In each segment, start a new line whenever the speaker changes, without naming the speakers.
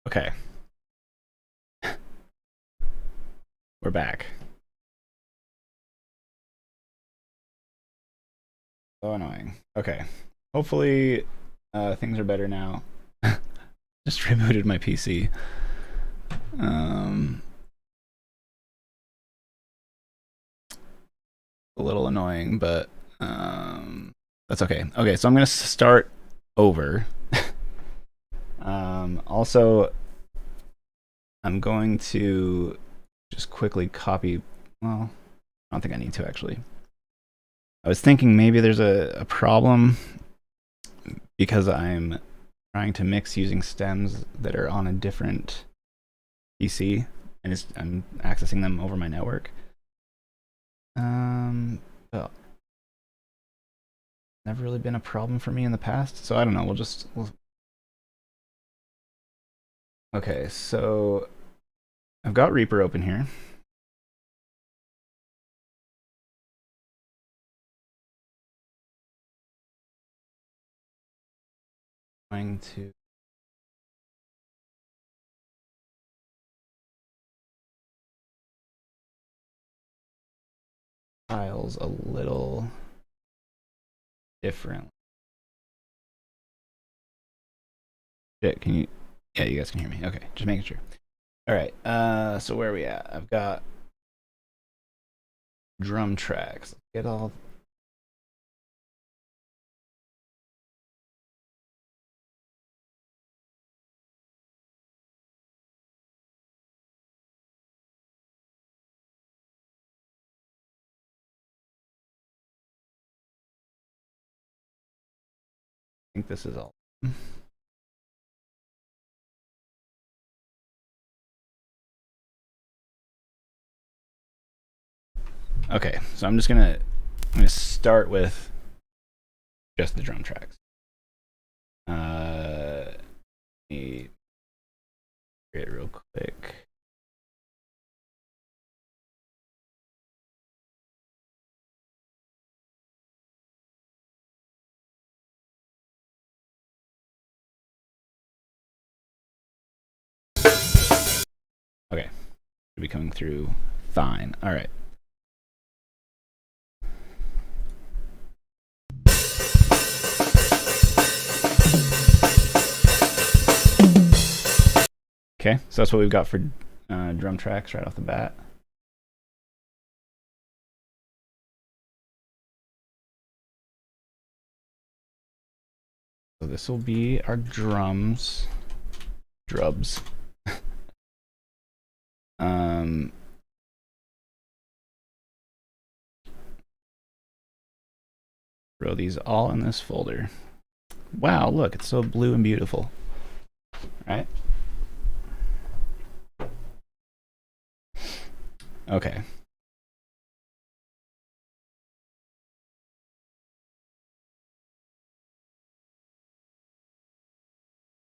Okay, we're back. So annoying. Okay, hopefully things are better now. Just rebooted my PC. Um, a little annoying, but that's okay. Okay, so I'm gonna start over. Also, I'm going to just quickly copy. Well, I don't think I need to actually. I was thinking maybe there's a problem because I'm trying to mix using stems that are on a different PC, and I'm accessing them over my network. Well, never really been a problem for me in the past, so I don't know. Okay, so I've got Reaper open here. Going to files a little different. Shit, can you? Yeah, you guys can hear me. Okay, just making sure. All right. So where are we at? I've got drum tracks. Let's get all. I think this is all. Okay, so I'm gonna start with just the drum tracks. Let me create real quick. Okay, should be coming through fine. All right. Okay, so that's what we've got for drum tracks right off the bat. So this will be our drums. Drubs. um, throw these all in this folder. Wow, look, it's so blue and beautiful. Right? Okay.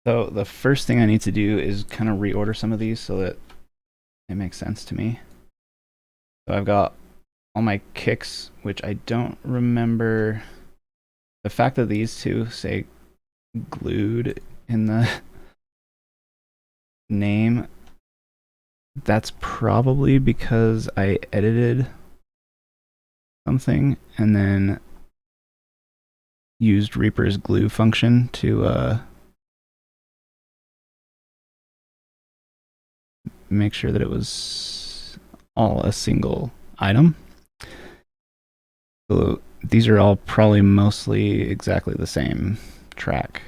So the first thing I need to do is kind of reorder some of these so that it makes sense to me. So I've got all my kicks, which I don't remember. The fact that these two say glued in the name, that's probably because I edited something and then used Reaper's glue function to make sure that it was all a single item. So these are all probably mostly exactly the same track.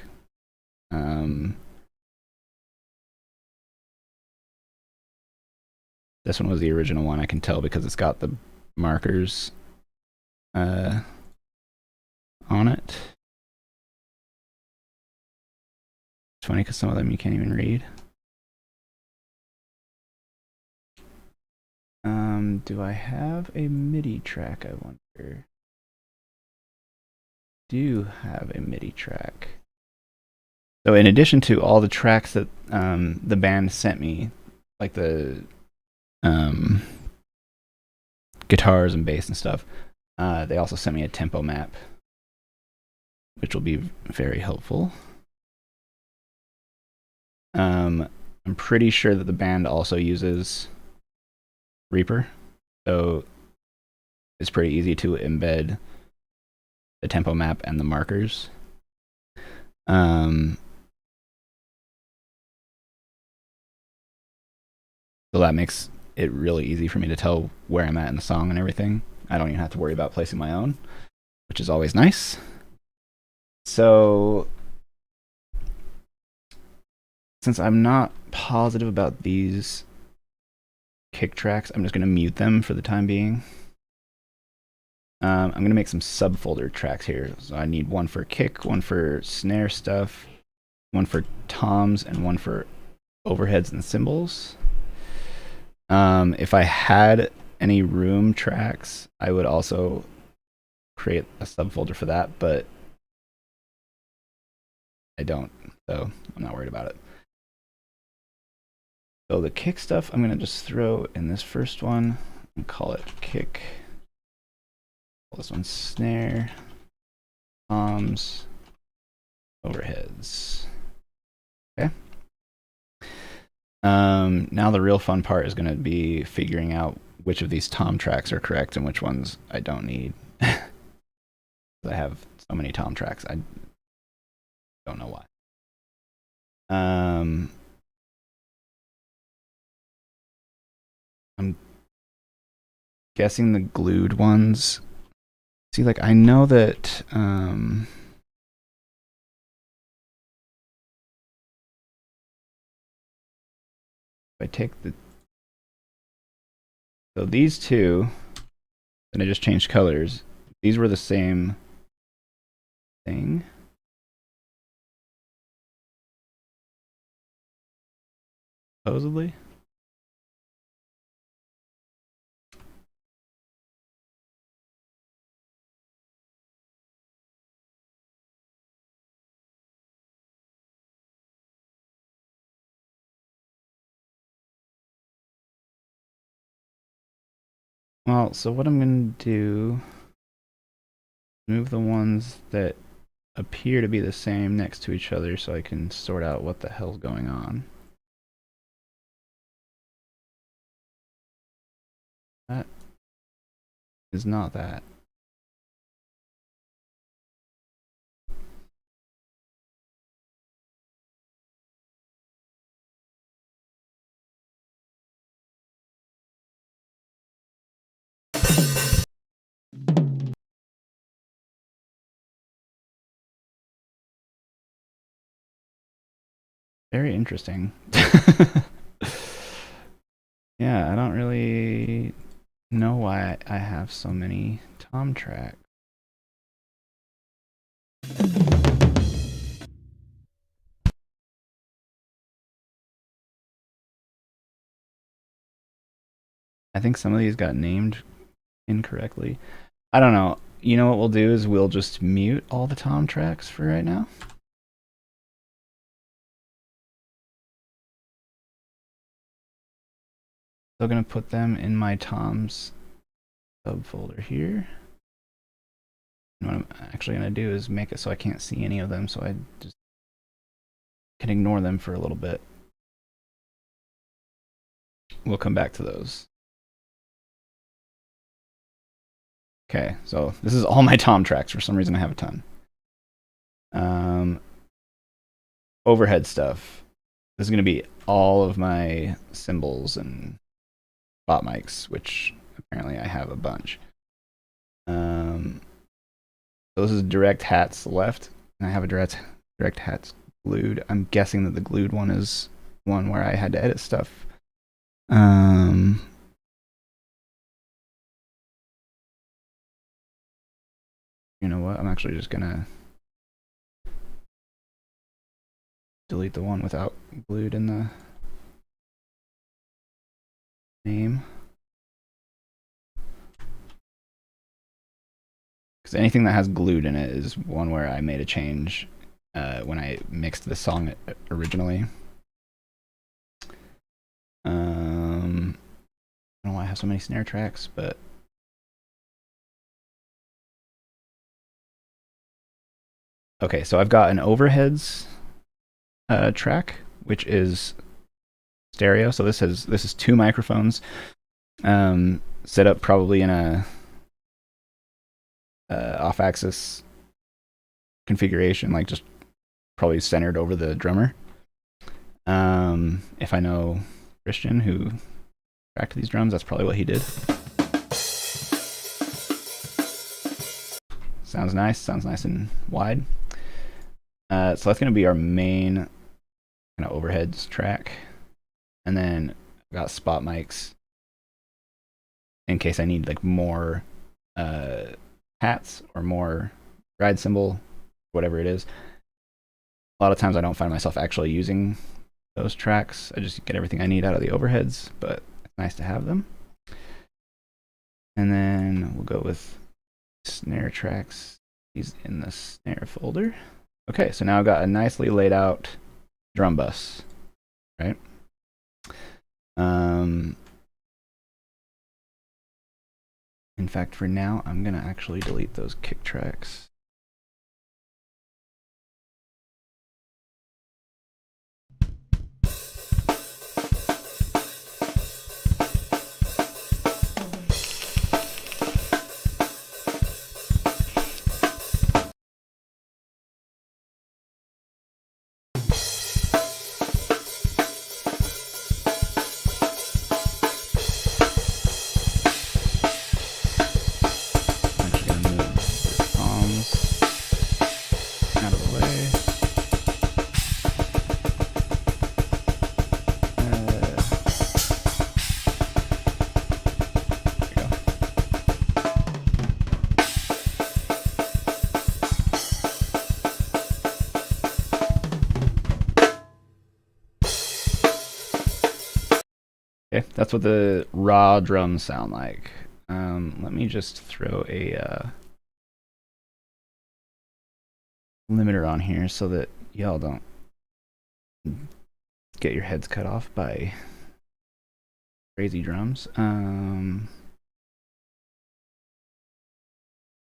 This one was the original one. I can tell because it's got the markers on it. It's funny because some of them you can't even read. Do I have a MIDI track, I wonder? Do have a MIDI track. So in addition to all the tracks that the band sent me, like the guitars and bass and stuff, they also sent me a tempo map, which will be very helpful. I'm pretty sure that the band also uses Reaper, so it's pretty easy to embed the tempo map and the markers. So that makes it really easy for me to tell where I'm at in the song and everything. I don't even have to worry about placing my own, which is always nice. So since I'm not positive about these kick tracks, I'm just going to mute them for the time being. I'm going to make some subfolder tracks here. So I need one for kick, one for snare stuff, one for toms, and one for overheads and cymbals. If I had any room tracks, I would also create a subfolder for that, but I don't, so I'm not worried about it. So the kick stuff, I'm going to just throw in this first one and call it kick. Call this one snare, toms, overheads. Okay. Now the real fun part is going to be figuring out which of these tom tracks are correct and which ones I don't need. I have so many tom tracks, I don't know why. I'm guessing the glued ones. See, like, I know that if I take the, so these two, and I just changed colors. These were the same thing. Supposedly. Well, so what I'm going to do, move the ones that appear to be the same next to each other so I can sort out what the hell's going on. That is not that. Very interesting. Yeah, I don't really know why I have so many tom tracks. I think some of these got named incorrectly. I don't know. You know what we'll do is we'll just mute all the tom tracks for right now. Still gonna put them in my toms subfolder here. And what I'm actually gonna do is make it so I can't see any of them, so I just can ignore them for a little bit. We'll come back to those. Okay, so this is all my tom tracks. For some reason, I have a ton. Overhead stuff. This is going to be all of my cymbals and bot mics, which apparently I have a bunch. So this is direct hats left, and I have a direct hats glued. I'm guessing that the glued one is one where I had to edit stuff. You know what? I'm actually just gonna delete the one without glued in the name. Because anything that has glued in it is one where I made a change when I mixed the song originally. I don't know why I have so many snare tracks, but okay, so I've got an overheads track, which is stereo. So this is two microphones set up probably in a off-axis configuration, like just probably centered over the drummer. If I know Christian, who tracked these drums, that's probably what he did. Sounds nice and wide. So that's going to be our main kind of overheads track. And then I've got spot mics in case I need like more hats or more ride cymbal, whatever it is. A lot of times I don't find myself actually using those tracks. I just get everything I need out of the overheads, but it's nice to have them. And then we'll go with snare tracks. He's in the snare folder. Okay, so now I've got a nicely laid out drum bus, right? In fact, for now, I'm gonna actually delete those kick tracks. Okay, that's what the raw drums sound like. Let me just throw a limiter on here so that y'all don't get your heads cut off by crazy drums.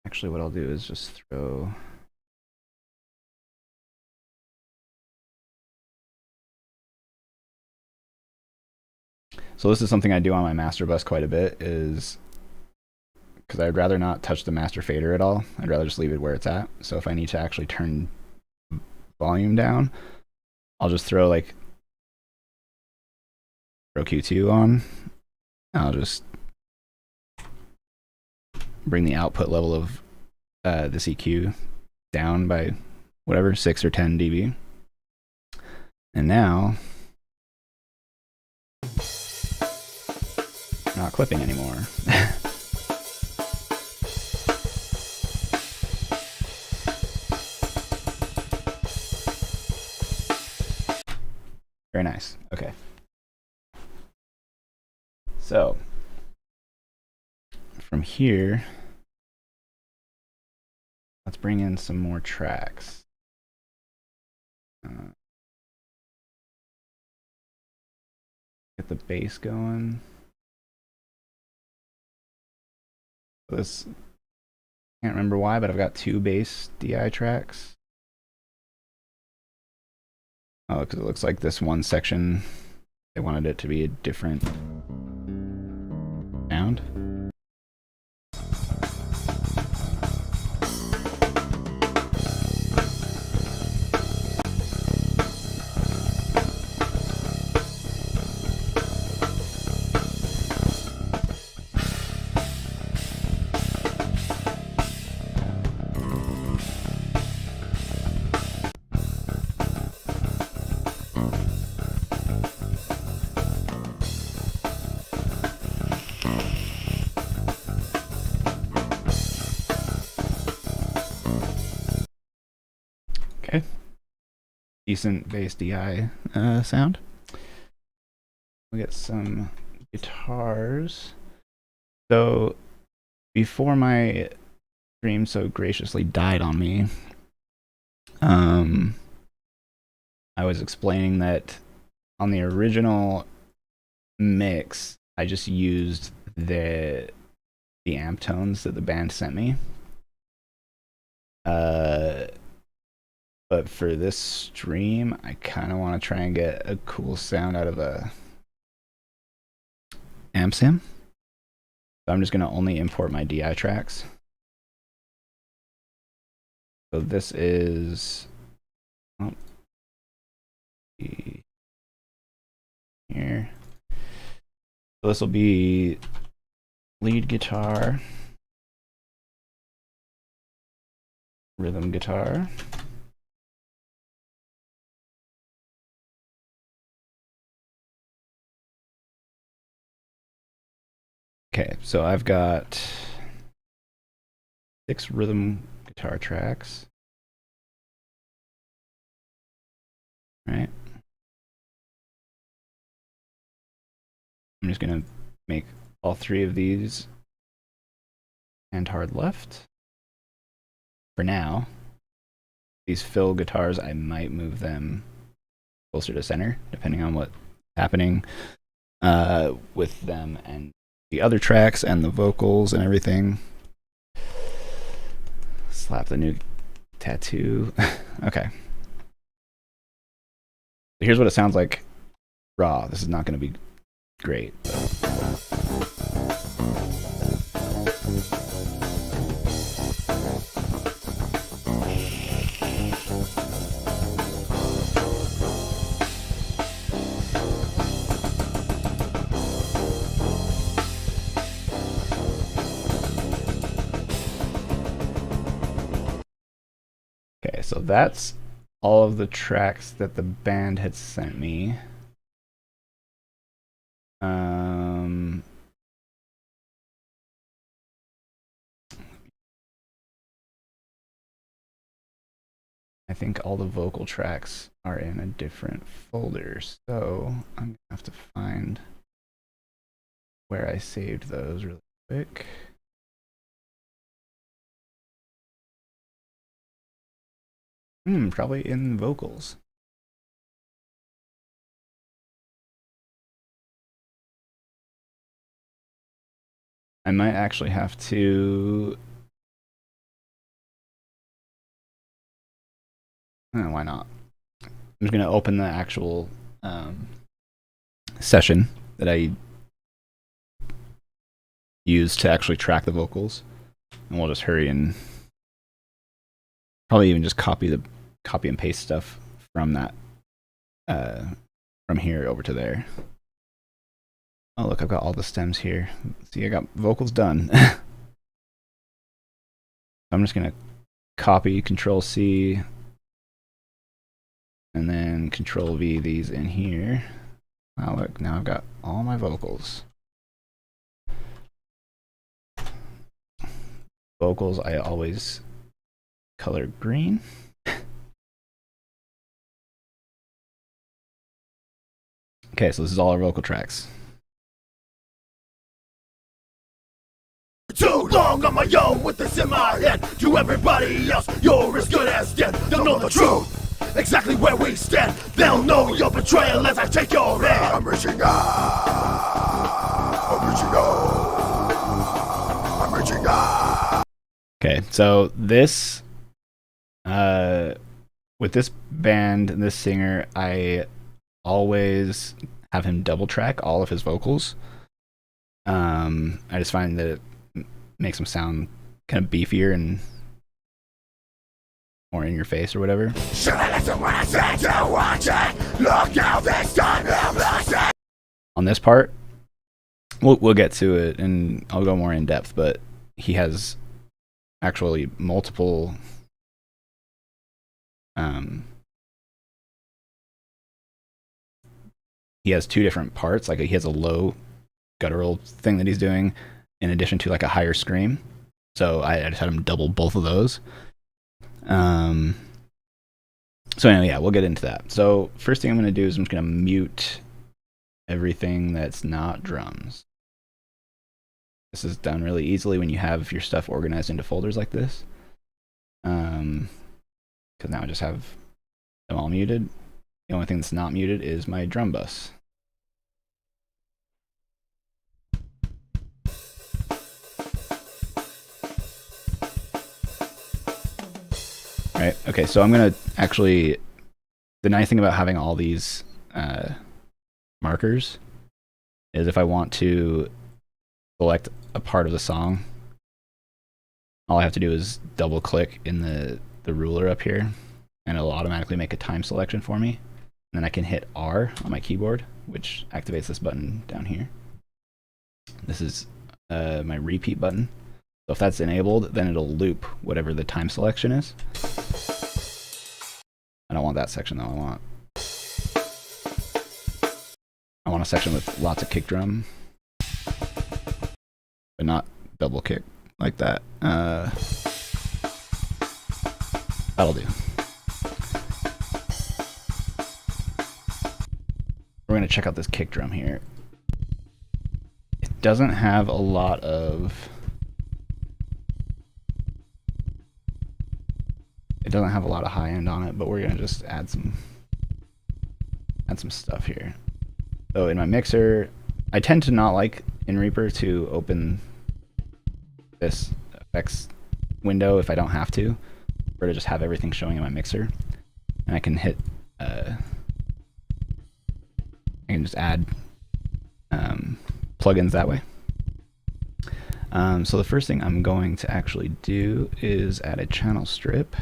Actually, what I'll do is just throw... So this is something I do on my master bus quite a bit, is because I'd rather not touch the master fader at all. I'd rather just leave it where it's at. So if I need to actually turn volume down, I'll just throw Q2 on. I'll just bring the output level of this EQ down by whatever, 6 or 10 dB. And now, I'm not clipping anymore. Very nice. Okay. So, from here, let's bring in some more tracks. Get the bass going. This, can't remember why, but I've got 2 bass DI tracks. Oh, because it looks like this one section, they wanted it to be a different sound. Okay, decent bass DI sound. We'll get some guitars. So before my stream so graciously died on me, I was explaining that on the original mix, I just used the amp tones that the band sent me. But for this stream, I kind of want to try and get a cool sound out of a amps him. So I'm just going to only import my DI tracks. So this is here. So this will be lead guitar, rhythm guitar, okay, so I've got 6 rhythm guitar tracks, right? I'm just gonna make all 3 of these hand hard left. For now, these fill guitars, I might move them closer to center, depending on what's happening with them and the other tracks and the vocals and everything. Slap the new tattoo. Okay. Here's what it sounds like raw. This is not going to be great. Okay, so that's all of the tracks that the band had sent me. I think all the vocal tracks are in a different folder, so I'm gonna have to find where I saved those really quick. Probably in vocals. I might actually have to. Why not? I'm just gonna open the actual session that I use to actually track the vocals, and we'll just hurry and probably even just copy and paste stuff from that from here over to there. Oh look, I've got all the stems here. See, I got vocals done. I'm just gonna copy, Control C, and then Control V these in here. Oh look, now I've got all my vocals. Vocals I always color green. Okay, so this is all our vocal tracks.
Too long on my own with this in my head. To everybody else, you're as good as dead. They'll know the truth, exactly where we stand. They'll know your betrayal as I take your hand. I'm reaching out, I'm reaching out, I'm reaching out.
Okay, so this, with this band and this singer, I always have him double track all of his vocals. I just find that it makes them sound kind of beefier and more in your face or whatever.
Should I listen when I say to watch it? Look out, this time I'm listening.
On this part, we'll get to it and I'll go more in depth, but he has actually multiple he has 2 different parts. Like he has a low guttural thing that he's doing in addition to like a higher scream. So I just had him double both of those. So anyway, yeah, we'll get into that. So first thing I'm going to do is I'm just going to mute everything that's not drums. This is done really easily when you have your stuff organized into folders like this. Because now I just have them all muted. The only thing that's not muted is my drum bus. Right, okay, so I'm gonna actually, the nice thing about having all these markers is if I want to select a part of the song, all I have to do is double click in the ruler up here, and it'll automatically make a time selection for me. And then I can hit R on my keyboard, which activates this button down here. This is my repeat button. So if that's enabled, then it'll loop whatever the time selection is. I don't want that section though. I want a section with lots of kick drum, but not double kick like that. That'll do. We're gonna check out this kick drum here. It doesn't have a lot of high end on it, but we're gonna just add some stuff here. So in my mixer, I tend to not like in Reaper to open this effects window if I don't have to, or to just have everything showing in my mixer. And I can hit, I can just add plugins that way. So the first thing I'm going to actually do is add a channel strip.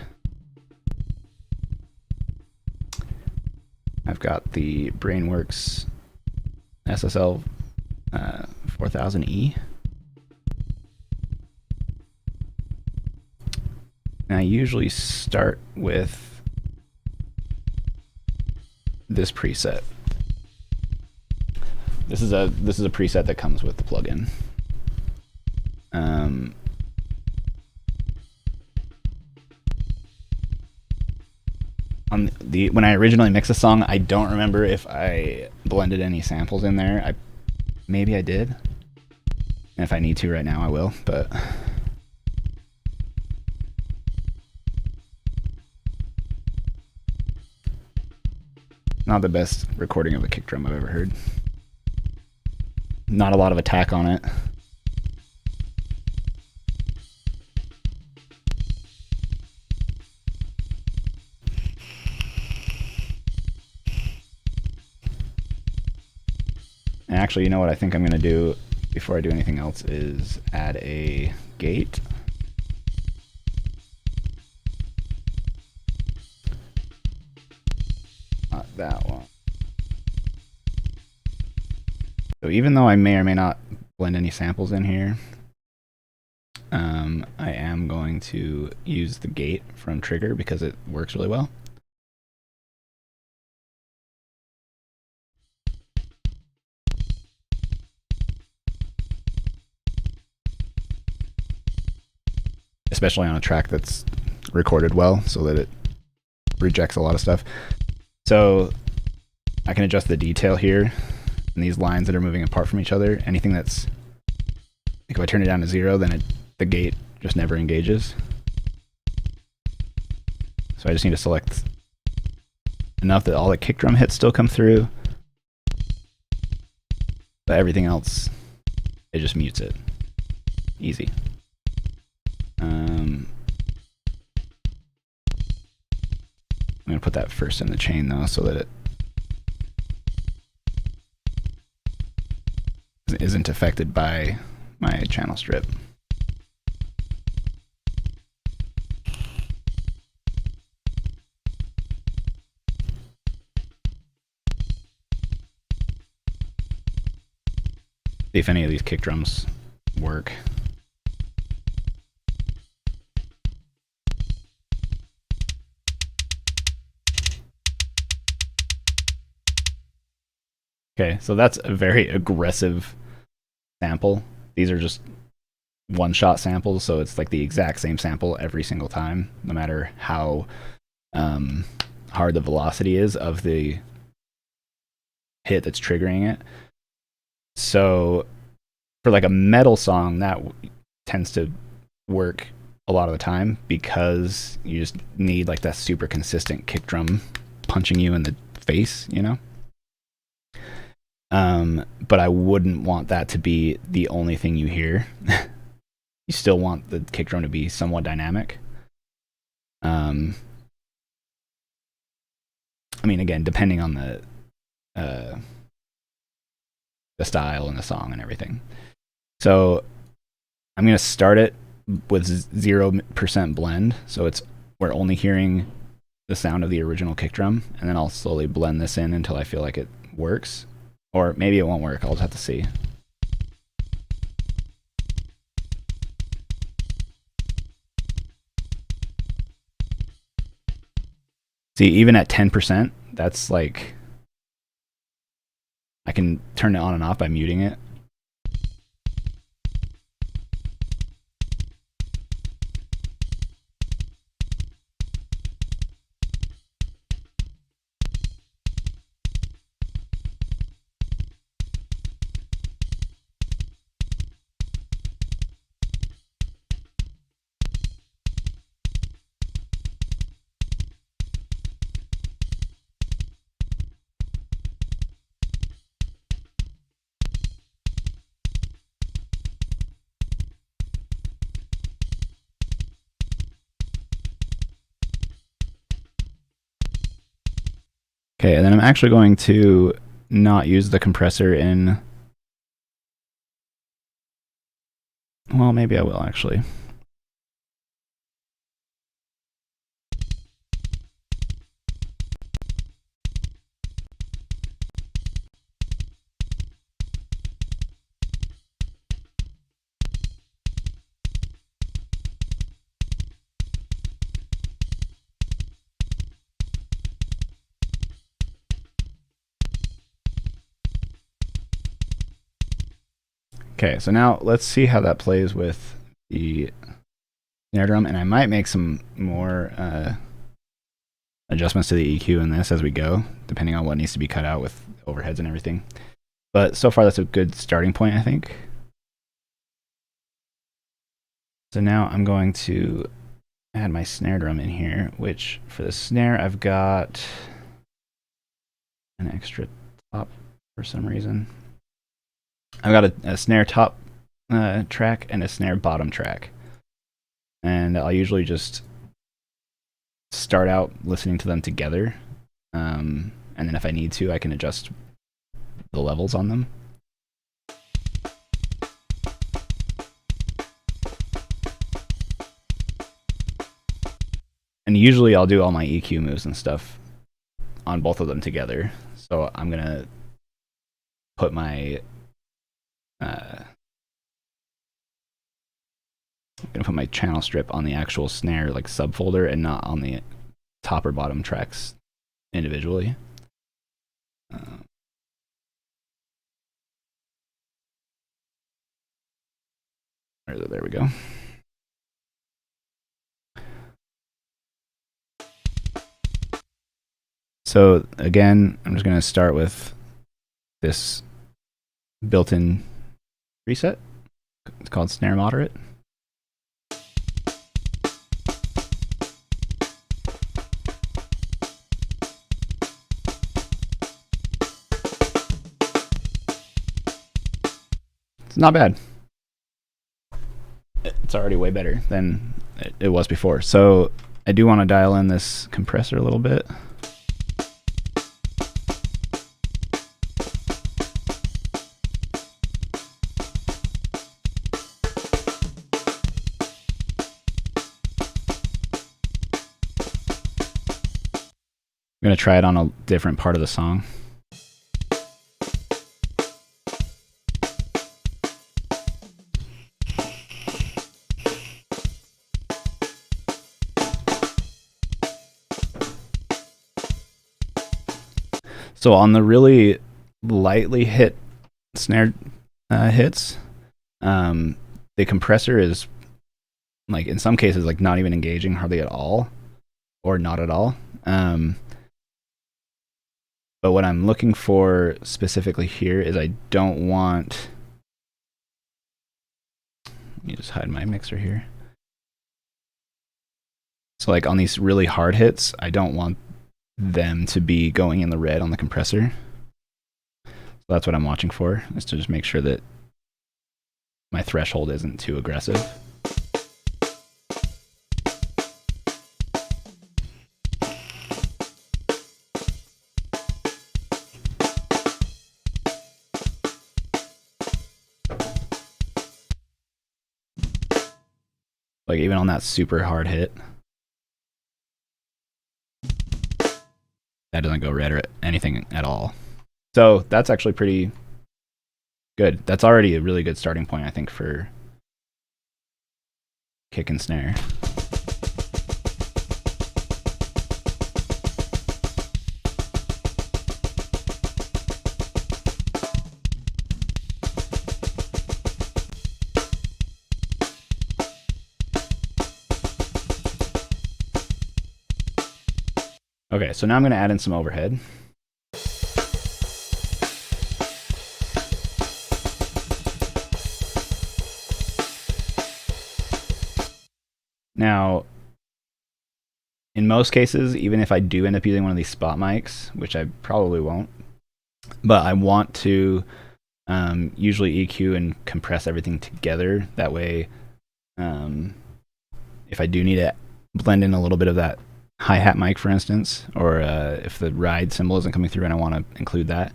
I've got the Brainworks SSL 4000E. And I usually start with this preset. This is a preset that comes with the plugin. When I originally mixed a song, I don't remember if I blended any samples in there. Maybe I did. And if I need to right now, I will, but not the best recording of a kick drum I've ever heard. Not a lot of attack on it. And actually, you know what I think I'm going to do before I do anything else is add a gate. Not that one. So even though I may or may not blend any samples in here, I am going to use the gate from Trigger because it works really well. Especially on a track that's recorded well so that it rejects a lot of stuff. So I can adjust the detail here and these lines that are moving apart from each other. Anything that's, like if I turn it down to 0, then the gate just never engages. So I just need to select enough that all the kick drum hits still come through, but everything else, it just mutes it. Easy. I'm going to put that first in the chain though, so that it isn't affected by my channel strip. See if any of these kick drums work. Okay, so that's a very aggressive sample. These are just one-shot samples, so it's like the exact same sample every single time, no matter how hard the velocity is of the hit that's triggering it. So for like a metal song, that tends to work a lot of the time because you just need like that super consistent kick drum punching you in the face, you know? But I wouldn't want that to be the only thing you hear. You still want the kick drum to be somewhat dynamic. I mean, again, depending on the the style and the song and everything. So I'm going to start it with 0% blend, so we're only hearing the sound of the original kick drum, and then I'll slowly blend this in until I feel like it works. Or maybe it won't work, I'll just have to see. See, even at 10%, that's like, I can turn it on and off by muting it. Okay, and then I'm actually going to not use the compressor in... Well, maybe I will actually. Okay, so now let's see how that plays with the snare drum, and I might make some more adjustments to the EQ in this as we go, depending on what needs to be cut out with overheads and everything. But so far that's a good starting point, I think. So now I'm going to add my snare drum in here, which for the snare I've got an extra top for some reason. I've got a snare top track and a snare bottom track. And I'll usually just start out listening to them together. And then if I need to, I can adjust the levels on them. And usually I'll do all my EQ moves and stuff on both of them together. So I'm going to put my I'm gonna put my channel strip on the actual snare like subfolder and not on the top or bottom tracks individually. There we go. So again, I'm just gonna start with this built-in preset. It's called Snare Moderate. It's not bad. It's already way better than it was before. So I do want to dial in this compressor a little bit. I'm going to try it on a different part of the song. So on the really lightly hit snare hits, the compressor is, like, in some cases, like, not even engaging hardly at all, or not at all. But what I'm looking for specifically here is I don't want... Let me just hide my mixer here. So like on these really hard hits, I don't want them to be going in the red on the compressor. So that's what I'm watching for, is to just make sure that my threshold isn't too aggressive. Like even on that super hard hit, that doesn't go red or anything at all. So that's actually pretty good. That's already a really good starting point, I think, for kick and snare. Okay, so now I'm going to add in some overhead. Now, in most cases, even if I do end up using one of these spot mics, which I probably won't, but I want to usually EQ and compress everything together. That way, if I do need to blend in a little bit of that hi-hat mic, for instance, or if the ride cymbal isn't coming through and I want to include that,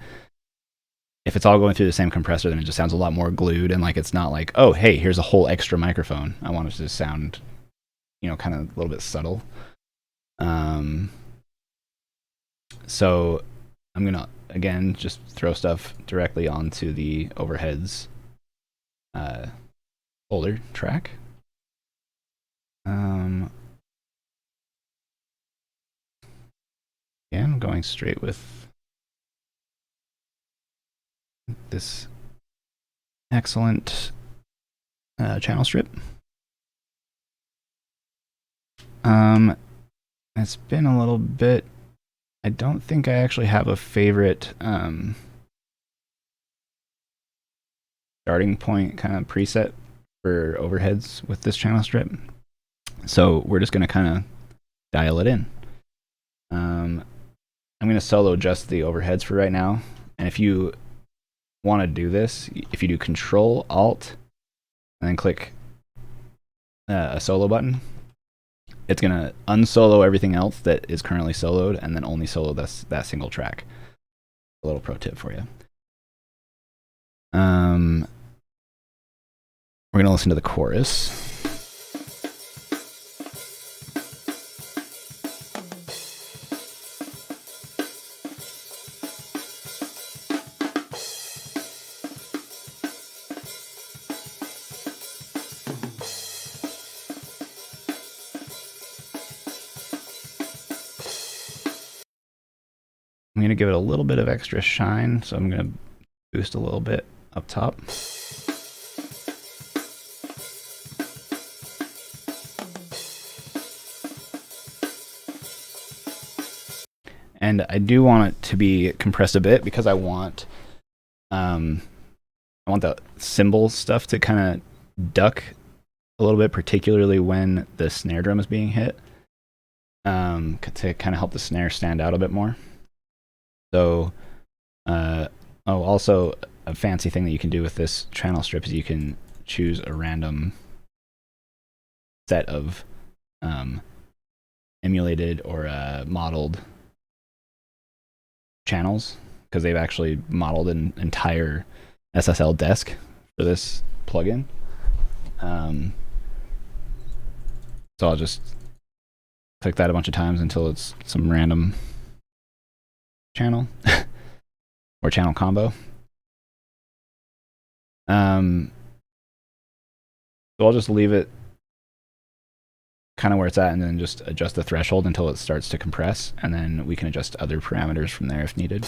if it's all going through the same compressor, then it just sounds a lot more glued, and like it's not like, oh, hey, here's a whole extra microphone. I want it to sound, kind of a little bit subtle. So I'm gonna again just throw stuff directly onto the overheads folder track. Yeah, I'm going straight with this excellent channel strip. It's been a little bit. I don't think I actually have a favorite starting point kind of preset for overheads with this channel strip. So we're just going to kind of dial it in. I'm going to solo just the overheads for right now. And if you want to do this, if you do Control Alt and then click a solo button, it's going to unsolo everything else that is currently soloed and then only solo that single track. A little pro tip for you. We're going to listen to the chorus. I'm going to give it a little bit of extra shine, so I'm going to boost a little bit up top. And I do want it to be compressed a bit because I want the cymbal stuff to kind of duck a little bit, particularly when the snare drum is being hit, to kind of help the snare stand out a bit more. So, also a fancy thing that you can do with this channel strip is you can choose a random set of emulated or modeled channels, because they've actually modeled an entire SSL desk for this plugin. So I'll just click that a bunch of times until it's some random channel or channel combo. So I'll just leave it kind of where it's at and then just adjust the threshold until it starts to compress, and then we can adjust other parameters from there if needed.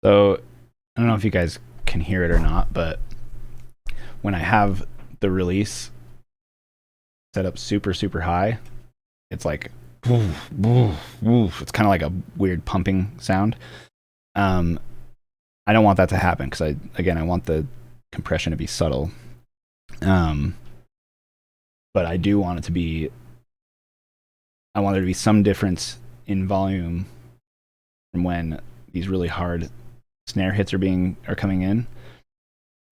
So I don't know if you guys can hear it or not, but when I have the release set up super, super high, it's like, woof, woof, woof. It's kind of like a weird pumping sound. I don't want that to happen because I want the compression to be subtle. But I do want it to be, I want there to be some difference in volume from when these really hard snare hits are coming in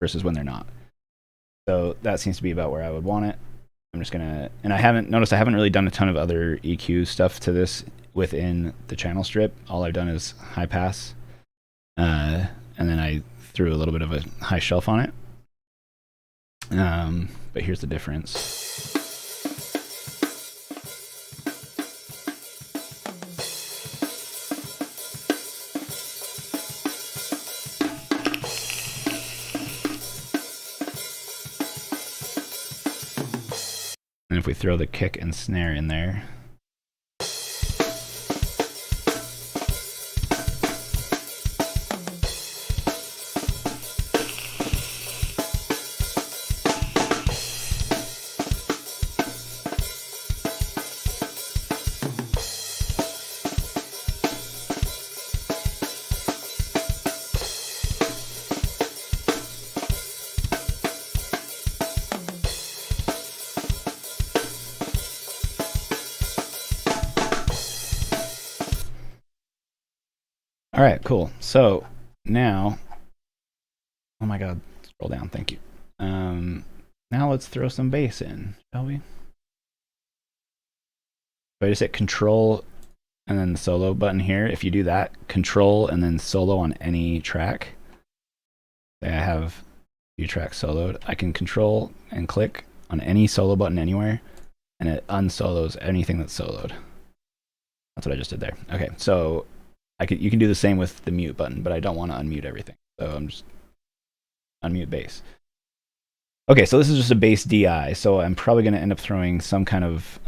versus when they're not. So that seems to be about where I would want it. I'm just gonna, and I haven't really done a ton of other EQ stuff to this within the channel strip. All I've done is high pass, and then I threw a little bit of a high shelf on it. But here's the difference. And if we throw the kick and snare in there, all right, cool. So now, oh my God, scroll down. Thank you. Now let's throw some bass in, shall we? So I just hit Control and then the solo button here. If you do that, Control and then solo on any track. Say I have a few tracks soloed. I can Control and click on any solo button anywhere, and it unsolos anything that's soloed. That's what I just did there. Okay, so you can do the same with the mute button, but I don't want to unmute everything. So I'm just unmute bass. Okay, so this is just a bass DI, so I'm probably going to end up throwing some kind of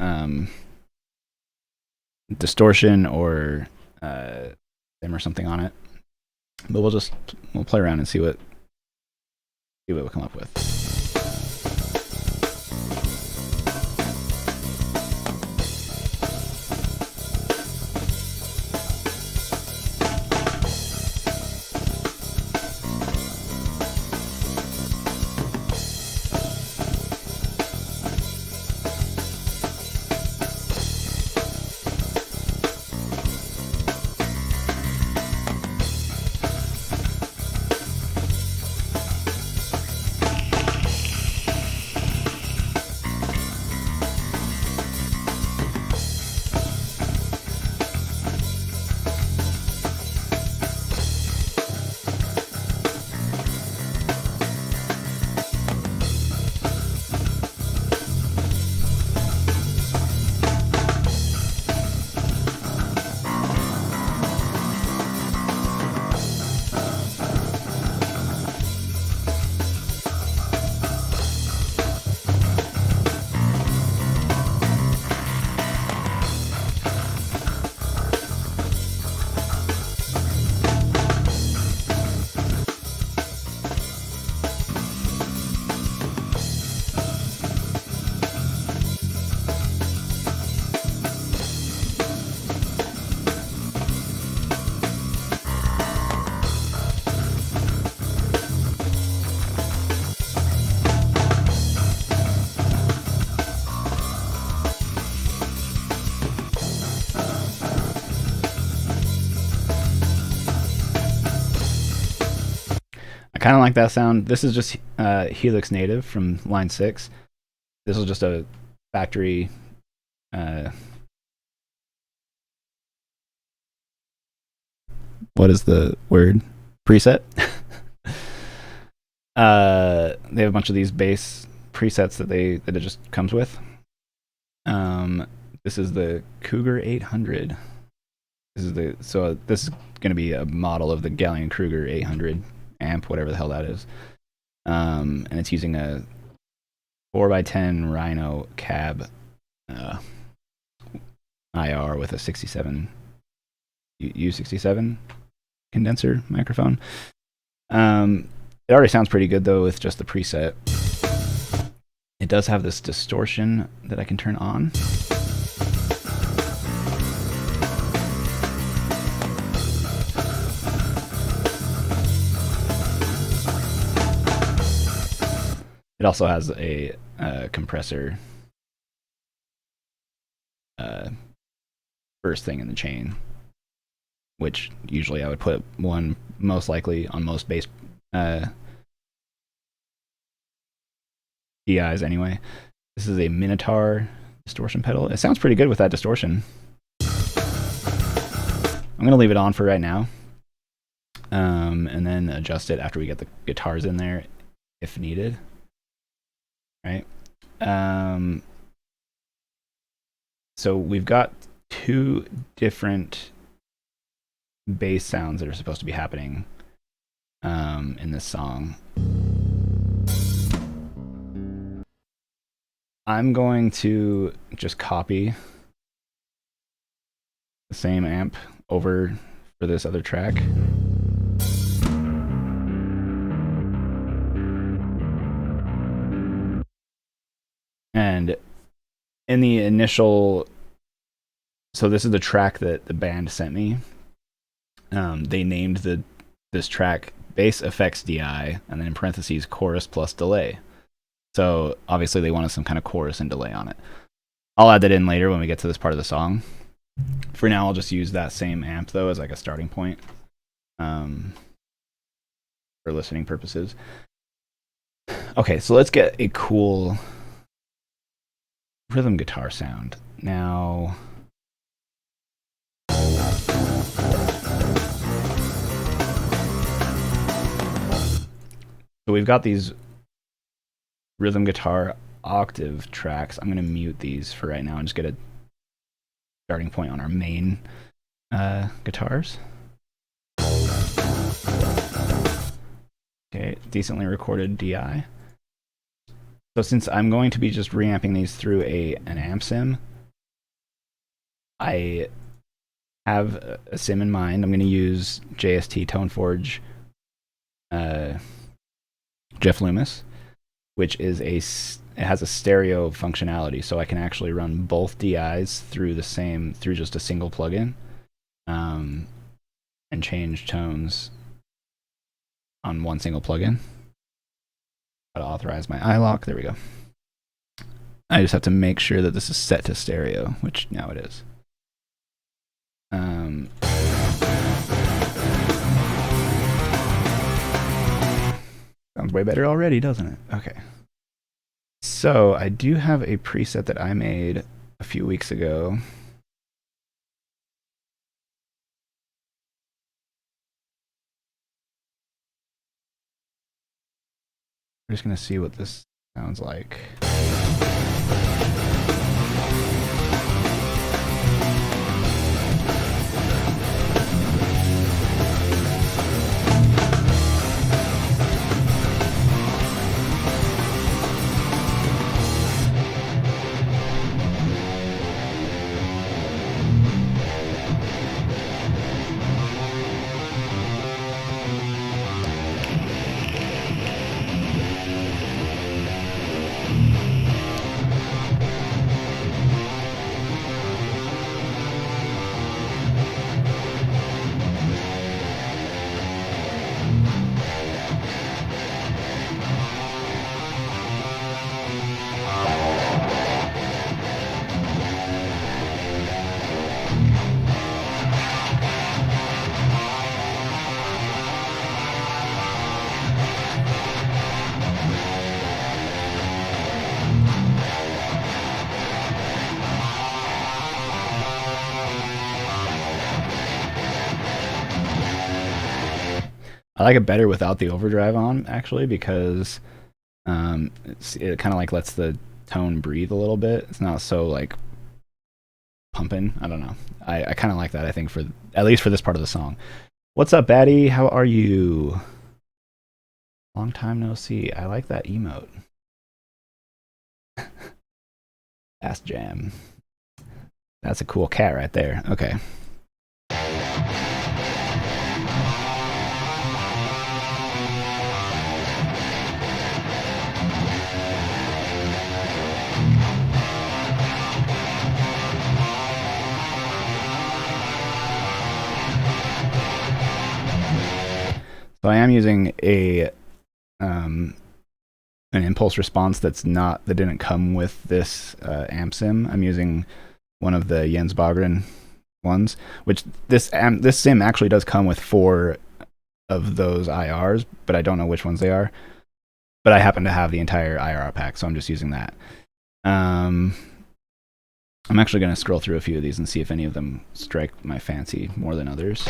distortion or or something on it. But we'll play around and see what we'll come up with. Kind of like that sound. This is just Helix Native from line 6. This was just a factory what is the word? Preset. They have a bunch of these bass presets that it just comes with. This is the Cougar 800. This is going to be a model of the Gallien-Kruger 800 amp, whatever the hell that is. And it's using a 4x10 Rhino cab IR with a 67 U67 condenser microphone. It already sounds pretty good though with just the preset. It does have this distortion that I can turn on. It also has a compressor first thing in the chain, which usually I would put one most likely on most bass DIs anyway. This is a Minotaur distortion pedal. It sounds pretty good with that distortion. I'm going to leave it on for right now, and then adjust it after we get the guitars in there if needed. Right? So we've got two different bass sounds that are supposed to be happening in this song. I'm going to just copy the same amp over for this other track. And in the initial, so this is the track that the band sent me. They named this track Bass Effects DI, and then in parentheses chorus plus delay. So obviously they wanted some kind of chorus and delay on it. I'll add that in later when we get to this part of the song. For now, I'll just use that same amp though as like a starting point for listening purposes. Okay, so let's get a cool rhythm guitar sound. Now, so we've got these rhythm guitar octave tracks. I'm going to mute these for right now and just get a starting point on our main guitars. Okay, decently recorded DI. So since I'm going to be just reamping these through an amp sim, I have a sim in mind. I'm going to use JST Toneforge Jeff Loomis, which is it has a stereo functionality, so I can actually run both DIs through just a single plugin, and change tones on one single plugin. Gotta authorize my iLok. There we go. I just have to make sure that this is set to stereo, which now it is. Sounds way better already, doesn't it? Okay. So I do have a preset that I made a few weeks ago. We're just going to see what this sounds like. I like it better without the overdrive on, actually, because it kind of like lets the tone breathe a little bit. It's not so like pumping. I don't know. I kind of like that, I think, for at least for this part of the song. What's up, Batty? How are you? Long time no see. I like that emote. Ass Jam. That's a cool cat right there. Okay. So I am using an impulse response that didn't come with this amp sim. I'm using one of the Jens Bogren ones, which this sim actually does come with 4 of those IRs, but I don't know which ones they are. But I happen to have the entire IR pack, so I'm just using that. I'm actually going to scroll through a few of these and see if any of them strike my fancy more than others.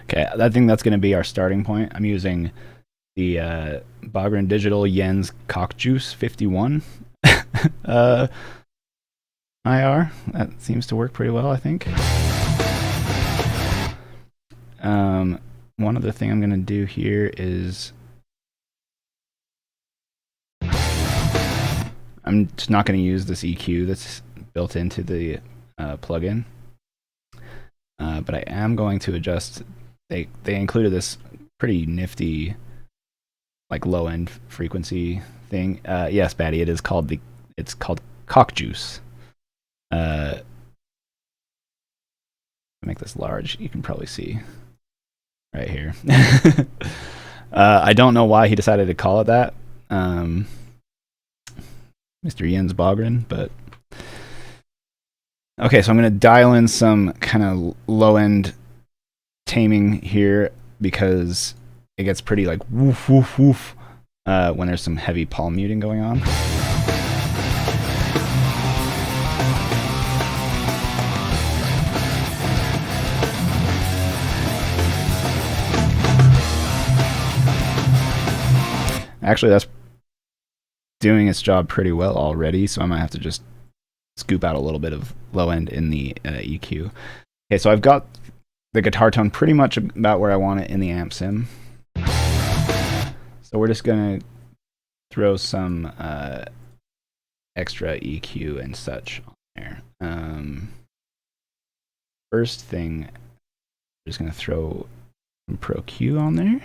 Okay, I think that's going to be our starting point. I'm using the Bogren Digital Jens Cockjuice 51 IR. That seems to work pretty well, I think. One other thing I'm going to do here is I'm just not going to use this EQ that's built into the plugin, but I am going to adjust. They included this pretty nifty, like low end frequency thing. Yes, Batty, it's called Cockjuice. Make this large. You can probably see right here. I don't know why he decided to call it that, Mr. Jens Bogren, but okay. So I'm going to dial in some kind of low end taming here because it gets pretty like woof woof woof when there's some heavy palm muting going on. Actually, that's doing its job pretty well already, so I might have to just scoop out a little bit of low end in the EQ. Okay, so I've got the guitar tone pretty much about where I want it in the amp sim. So we're just going to throw some extra EQ and such on there. First thing, I'm just going to throw some Pro Q on there.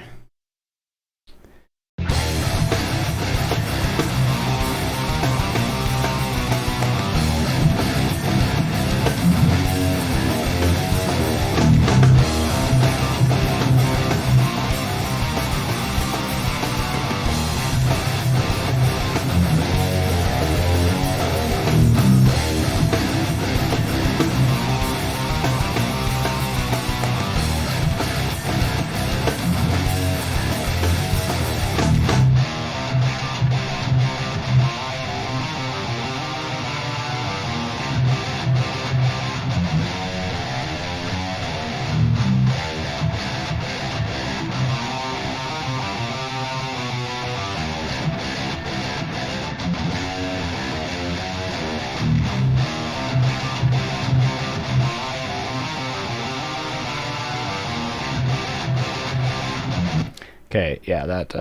Okay, yeah, that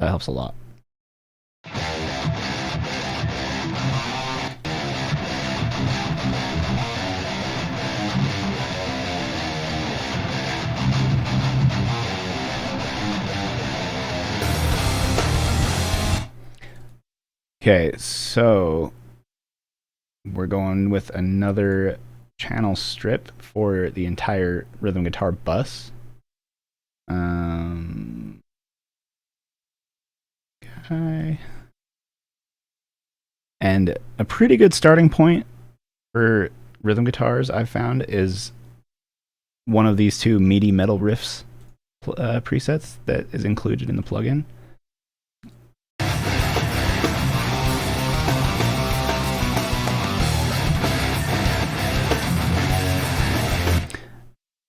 helps a lot. Okay, so we're going with another channel strip for the entire rhythm guitar bus. Okay. And a pretty good starting point for rhythm guitars I've found is one of these two meaty metal riffs presets that is included in the plugin.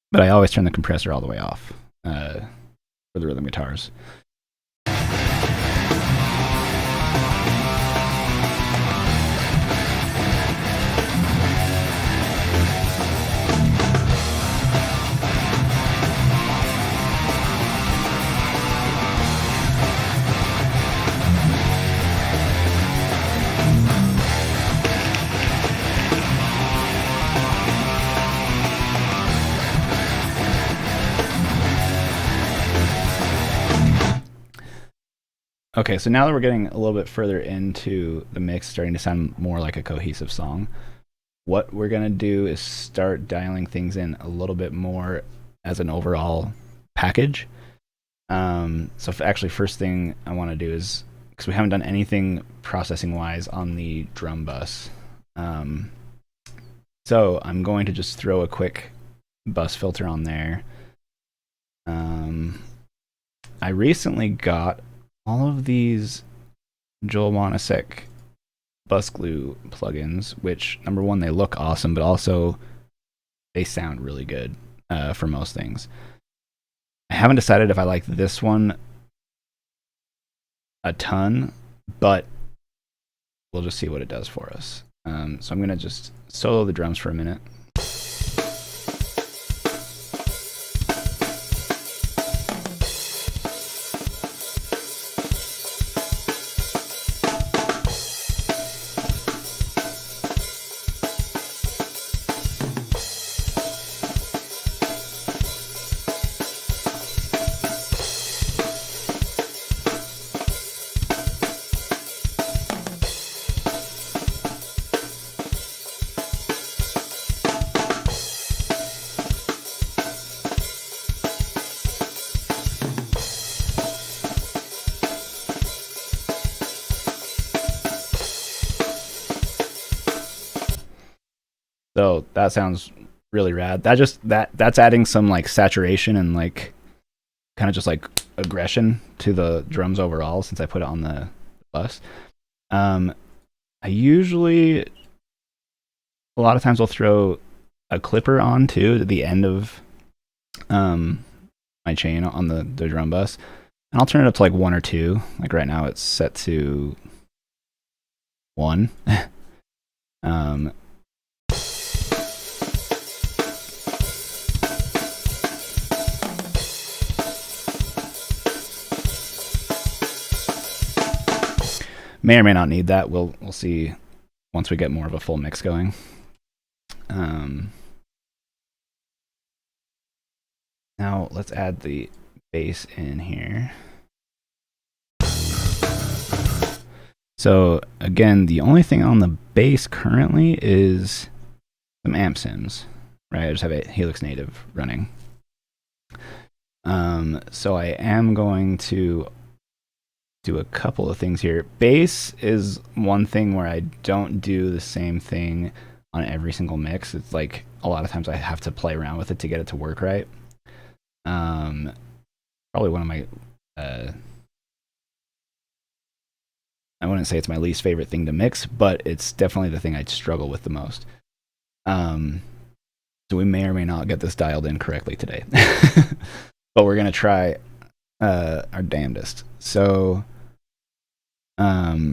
But I always turn the compressor all the way off for the rhythm guitars. Okay, so now that we're getting a little bit further into the mix, starting to sound more like a cohesive song, what we're going to do is start dialing things in a little bit more as an overall package. So actually, first thing I want to do is, because we haven't done anything processing-wise on the drum bus, so I'm going to just throw a quick bus filter on there. I recently got all of these Joel Wanasek bus glue plugins, which, number one, they look awesome, but also they sound really good for most things. I haven't decided if I like this one a ton, but we'll just see what it does for us. So I'm going to just solo the drums for a minute. So that sounds really rad. That's adding some like saturation and like kind of just like aggression to the drums overall, since I put it on the bus. I usually, a lot of times, will throw a clipper on too at the end of my chain on the drum bus, and I'll turn it up to like 1 or 2. Like right now it's set to 1. May or may not need that. We'll see once we get more of a full mix going. Now let's add the bass in here. So again, the only thing on the bass currently is some amp sims, right? I just have a Helix Native running. So I am going to do a couple of things here. Bass is one thing where I don't do the same thing on every single mix. It's like a lot of times I have to play around with it to get it to work right. Probably one of my I wouldn't say it's my least favorite thing to mix, but it's definitely the thing I struggle with the most. So we may or may not get this dialed in correctly today. But we're going to try our damnedest. So I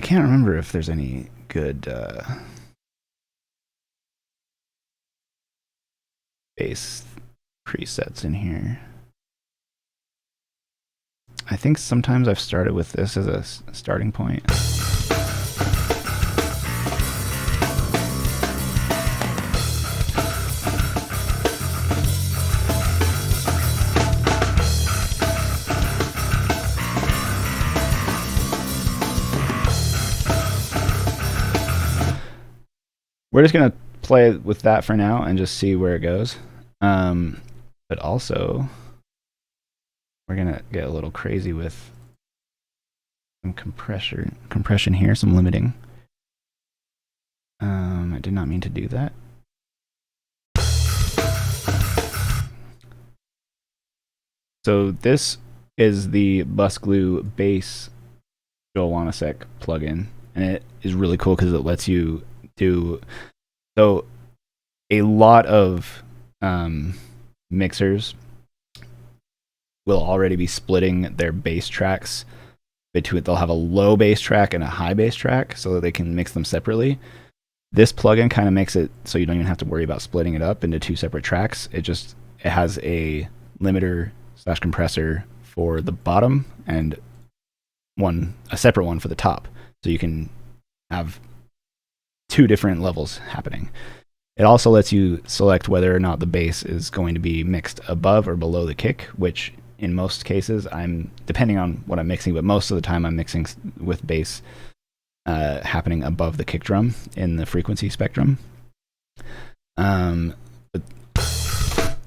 can't remember if there's any good bass presets in here. I think sometimes I've started with this as a starting point. we're just gonna play with that for now and just see where it goes. But also, we're gonna get a little crazy with some compression here, some limiting. I did not mean to do that. So this is the Busglue Bass Joel Wanasek plugin, and it is really cool because it lets you do so. A lot of mixers will already be splitting their bass tracks between. They'll have a low bass track and a high bass track, so that they can mix them separately. This plugin kind of makes it so you don't even have to worry about splitting it up into two separate tracks. It has a limiter / compressor for the bottom and a separate one for the top, so you can have two different levels happening. It also lets you select whether or not the bass is going to be mixed above or below the kick, which in most cases, depending on what I'm mixing, but most of the time I'm mixing with bass happening above the kick drum in the frequency spectrum. But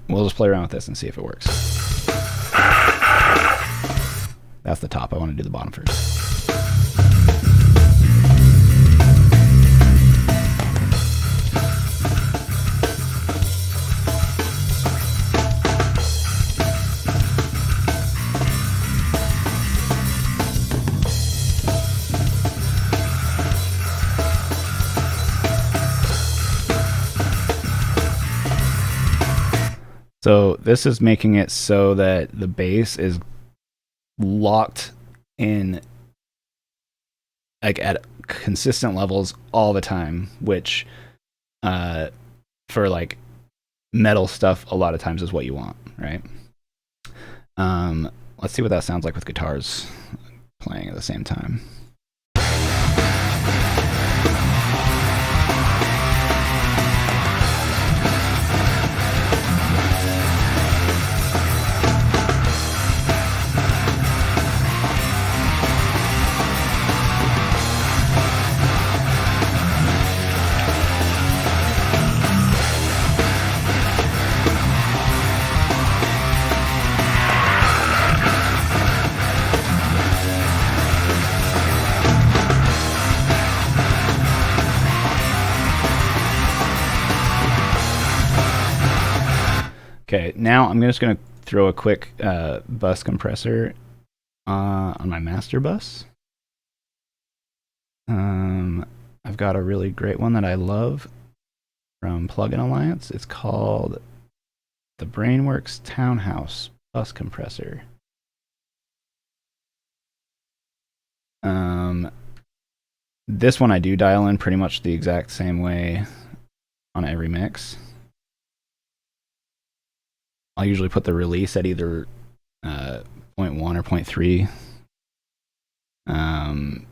we'll just play around with this and see if it works. That's the top. I want to do the bottom first. So this is making it so that the bass is locked in, like, at consistent levels all the time, which for like metal stuff a lot of times is what you want, right? Let's see what that sounds like with guitars playing at the same time. Okay, now I'm just going to throw a quick bus compressor on my master bus. I've got a really great one that I love from Plugin Alliance. It's called the Brainworks Townhouse Bus Compressor. This one I do dial in pretty much the exact same way on every mix. I'll usually put the release at either 0.1 or 0.3. And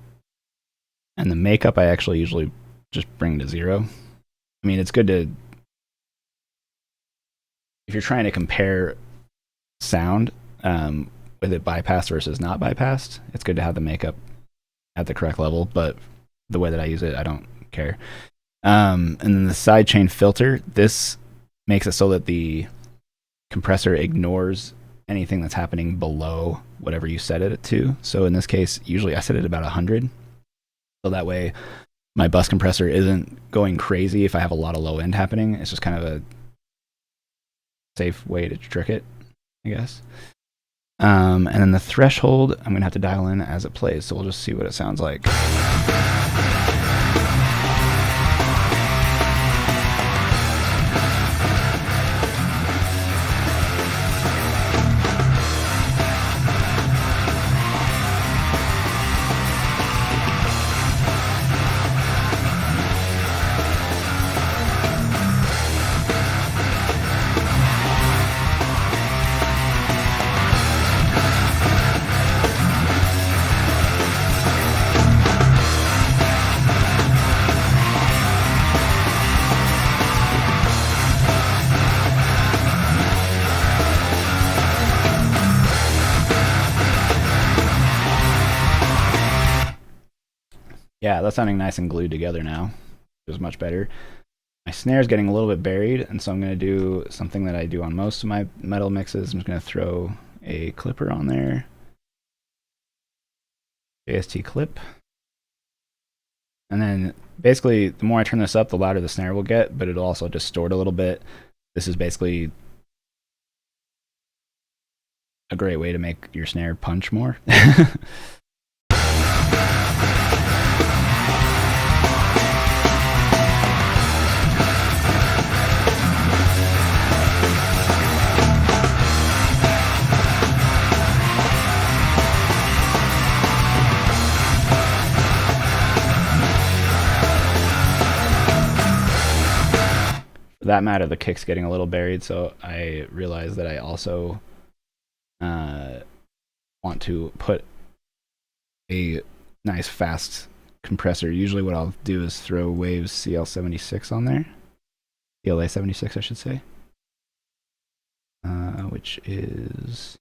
the makeup I actually usually just bring to 0. I mean, it's good to, if you're trying to compare sound with it bypassed versus not bypassed, it's good to have the makeup at the correct level, but the way that I use it, I don't care. And then the sidechain filter, this makes it so that the compressor ignores anything that's happening below whatever you set it to. So in this case, usually I set it about 100. So that way my bus compressor isn't going crazy if I have a lot of low end happening. It's just kind of a safe way to trick it, I guess. And then the threshold, I'm going to have to dial in as it plays. So we'll just see what it sounds like. Yeah, that's sounding nice and glued together now. It was much better. my snare is getting a little bit buried, and so I'm going to do something that I do on most of my metal mixes. I'm just going to throw a clipper on there. JST clip. And then basically, the more I turn this up, the louder the snare will get, but it'll also distort a little bit. This is basically a great way to make your snare punch more. For that matter, the kick's getting a little buried, so I realized that I also want to put a nice fast compressor. Usually what I'll do is throw Waves CL76 on there. CLA76, I should say. Which is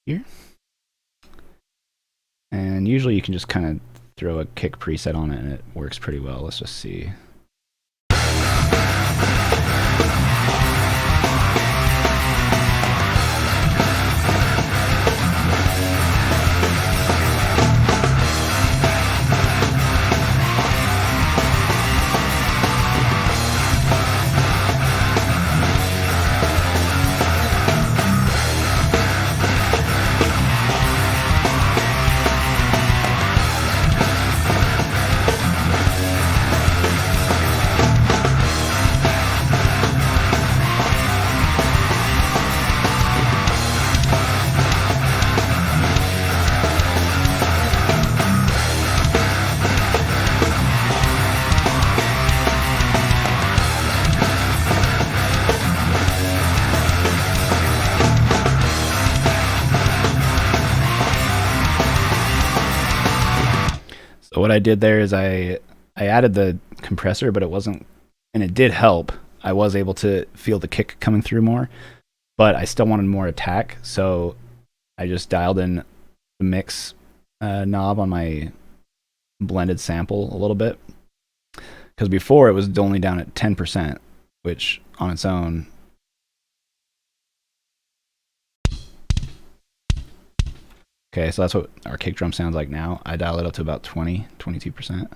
here. And usually you can just kind of throw a kick preset on it and it works pretty well. Let's just see. So what I did there is I added the compressor, but it wasn't, and it did help. I was able to feel the kick coming through more, but I still wanted more attack, so I just dialed in the mix knob on my blended sample a little bit, because before it was only down at 10%, which on its own, okay, so that's what our kick drum sounds like now. I dial it up to about 22%.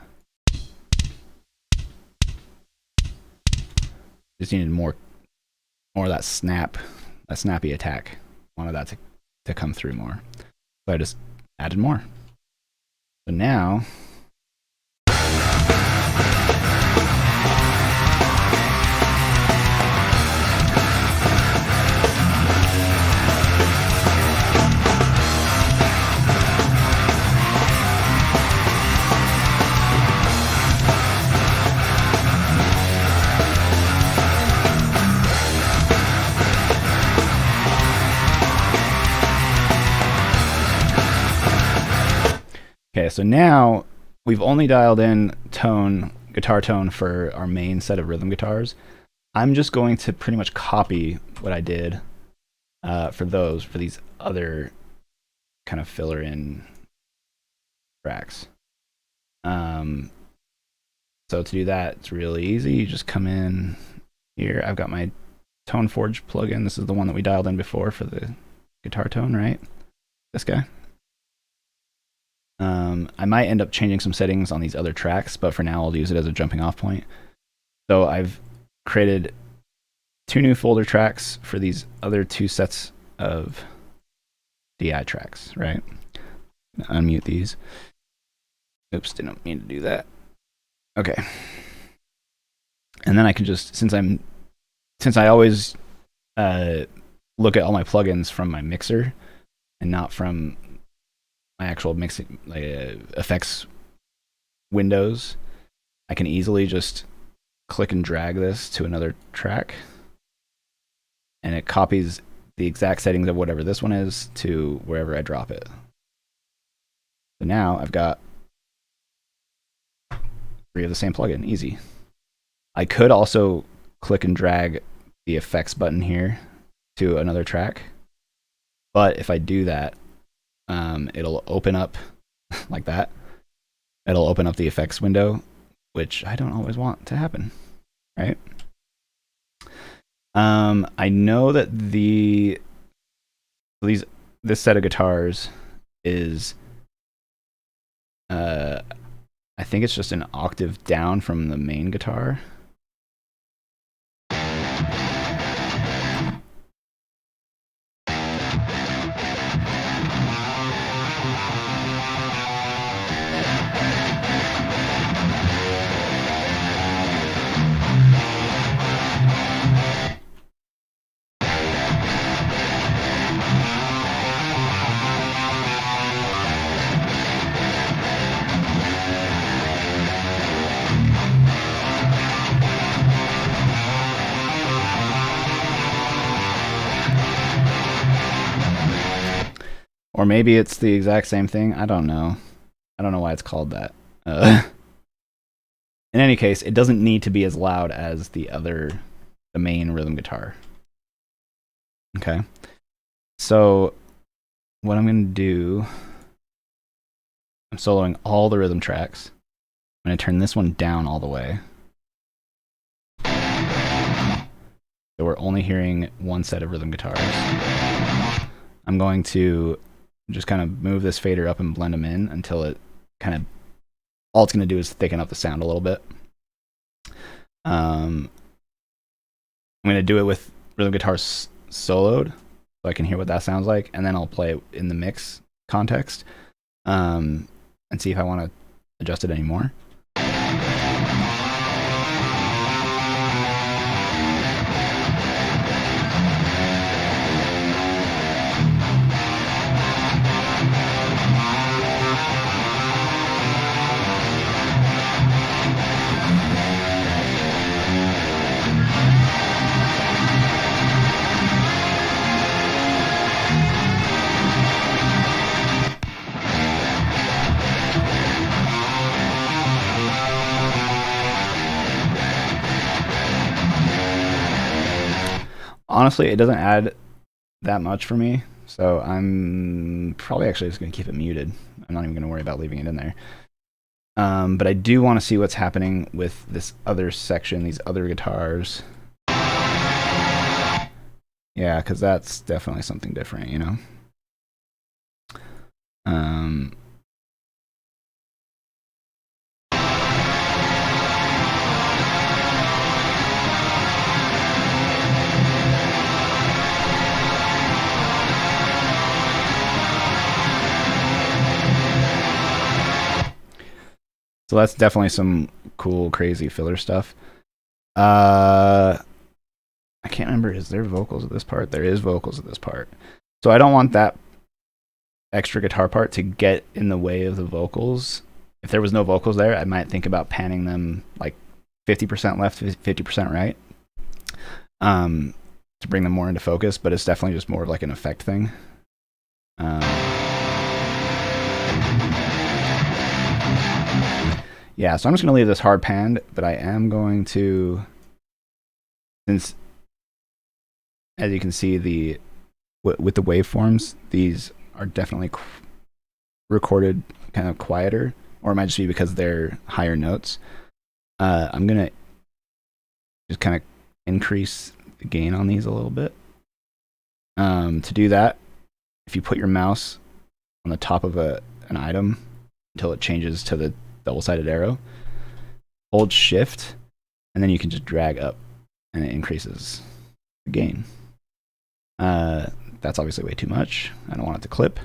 Just needed more of that snappy attack. Wanted that to come through more. So I just added more. So now, okay, so now we've only dialed in guitar tone for our main set of rhythm guitars. I'm just going to pretty much copy what I did for these other kind of filler in tracks. So to do that, it's really easy. You just come in here. I've got my ToneForge plugin. This is the one that we dialed in before for the guitar tone, right? This guy. I might end up changing some settings on these other tracks, but for now I'll use it as a jumping off point. So I've created 2 new folder tracks for these other 2 sets of DI tracks, right? Unmute these. Oops, didn't mean to do that. Okay. And then I can just, since I always look at all my plugins from my mixer and not from my actual mixing effects windows, I can easily just click and drag this to another track, and it copies the exact settings of whatever this one is to wherever I drop it. So now I've got 3 of the same plugin, easy. I could also click and drag the effects button here to another track, but if I do that, it'll open up like that. It'll open up the effects window which I don't always want to happen, right? I know that this set of guitars is I think it's just an octave down from the main guitar. Or maybe it's the exact same thing. I don't know. I don't know why it's called that. In any case, it doesn't need to be as loud as the main rhythm guitar. Okay. So what I'm going to do, I'm soloing all the rhythm tracks. I'm going to turn this one down all the way. So we're only hearing one set of rhythm guitars. I'm going to just kind of move this fader up and blend them in until it kind of, all it's going to do is thicken up the sound a little bit. I'm going to do it with rhythm guitars soloed so I can hear what that sounds like, and then I'll play it in the mix context and see if I want to adjust it anymore. Honestly, it doesn't add that much for me, so I'm probably actually just going to keep it muted. I'm not even going to worry about leaving it in there. But I do want to see what's happening with this other section, these other guitars. Yeah, because that's definitely something different, you know? So that's definitely some cool, crazy filler stuff. I can't remember. Is there vocals at this part? There is vocals at this part. So I don't want that extra guitar part to get in the way of the vocals. If there was no vocals there, I might think about panning them like 50% left, 50% right, to bring them more into focus. But it's definitely just more of like an effect thing. Yeah, so I'm just going to leave this hard panned, but I am going to, since, as you can see, with the waveforms, these are definitely recorded kind of quieter, or it might just be because they're higher notes. I'm going to just kind of increase the gain on these a little bit. To do that, if you put your mouse on the top of an item until it changes to the double-sided arrow, hold shift, and then you can just drag up and it increases the gain. That's obviously way too much. I don't want it to clip.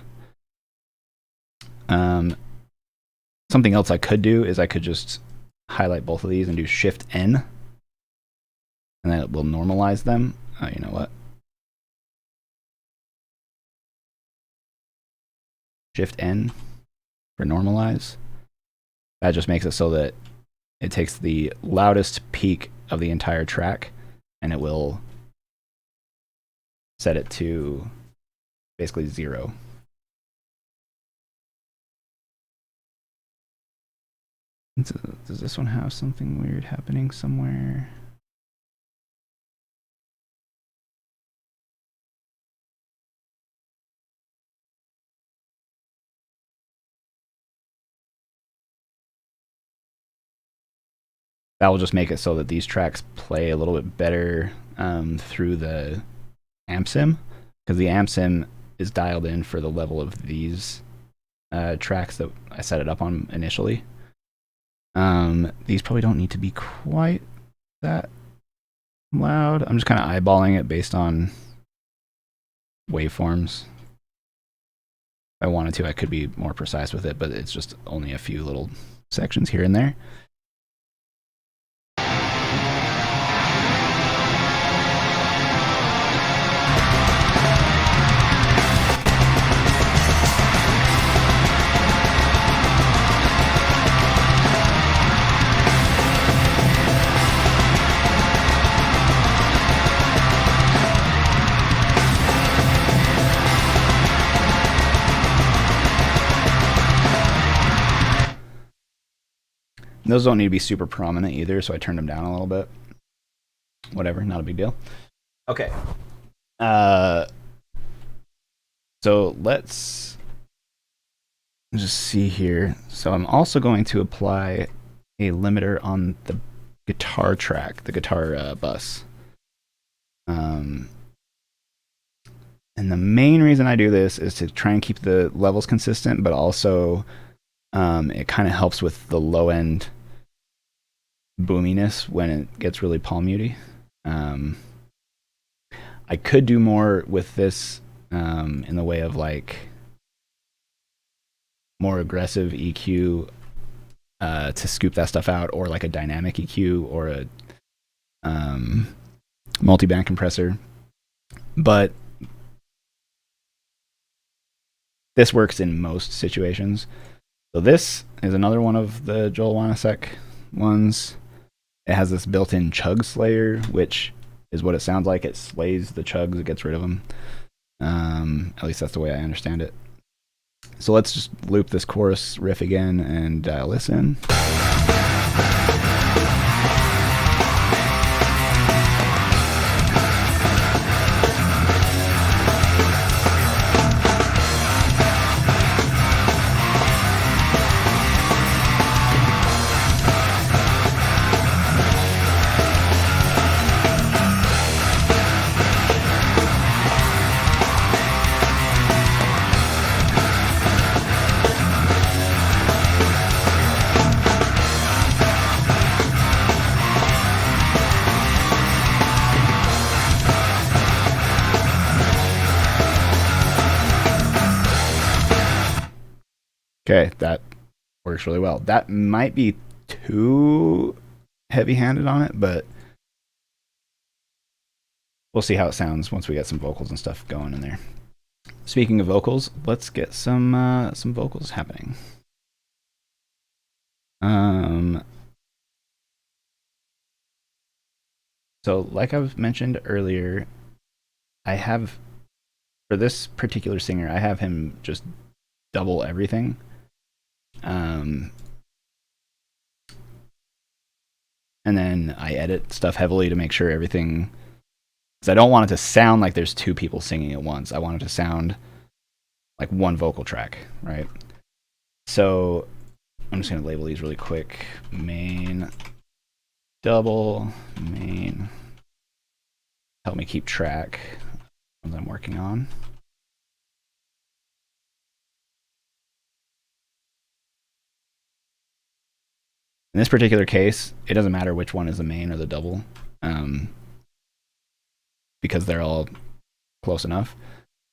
Something else I could do is I could just highlight both of these and do shift N, and then it will normalize them. Oh, you know what? Shift N for normalize. That just makes it so that it takes the loudest peak of the entire track and it will set it to basically 0. Does this one have something weird happening somewhere? that will just make it so that these tracks play a little bit better through the amp sim, because the amp sim is dialed in for the level of these tracks that I set it up on initially. These probably don't need to be quite that loud. I'm just kind of eyeballing it based on waveforms. If I wanted to, I could be more precise with it, but it's just only a few little sections here and there. Those don't need to be super prominent either, so I turned them down a little bit. Whatever, not a big deal. Okay. So let's just see here. So I'm also going to apply a limiter on the guitar track, the guitar bus. And the main reason I do this is to try and keep the levels consistent, but also it kind of helps with the low end boominess when it gets really palm muty. I could do more with this in the way of like more aggressive EQ to scoop that stuff out, or like a dynamic EQ or a multi-band compressor. But this works in most situations. So this is another one of the Joel Wanasek ones. It has this built-in chug slayer, which is what it sounds like. It slays the chugs, it gets rid of them. At least that's the way I understand it. So let's just loop this chorus riff again and listen. Okay, that works really well. That might be too heavy-handed on it, but we'll see how it sounds once we get some vocals and stuff going in there. Speaking of vocals, let's get some vocals happening. So like I've mentioned earlier, I have, for this particular singer, I have him just double everything. And then I edit stuff heavily to make sure everything, because I don't want it to sound like there's two people singing at once. I want it to sound like one vocal track, right? So I'm just going to label these really quick. Main, double, main. Help me keep track of what I'm working on. In this particular case, it doesn't matter which one is the main or the double, because they're all close enough.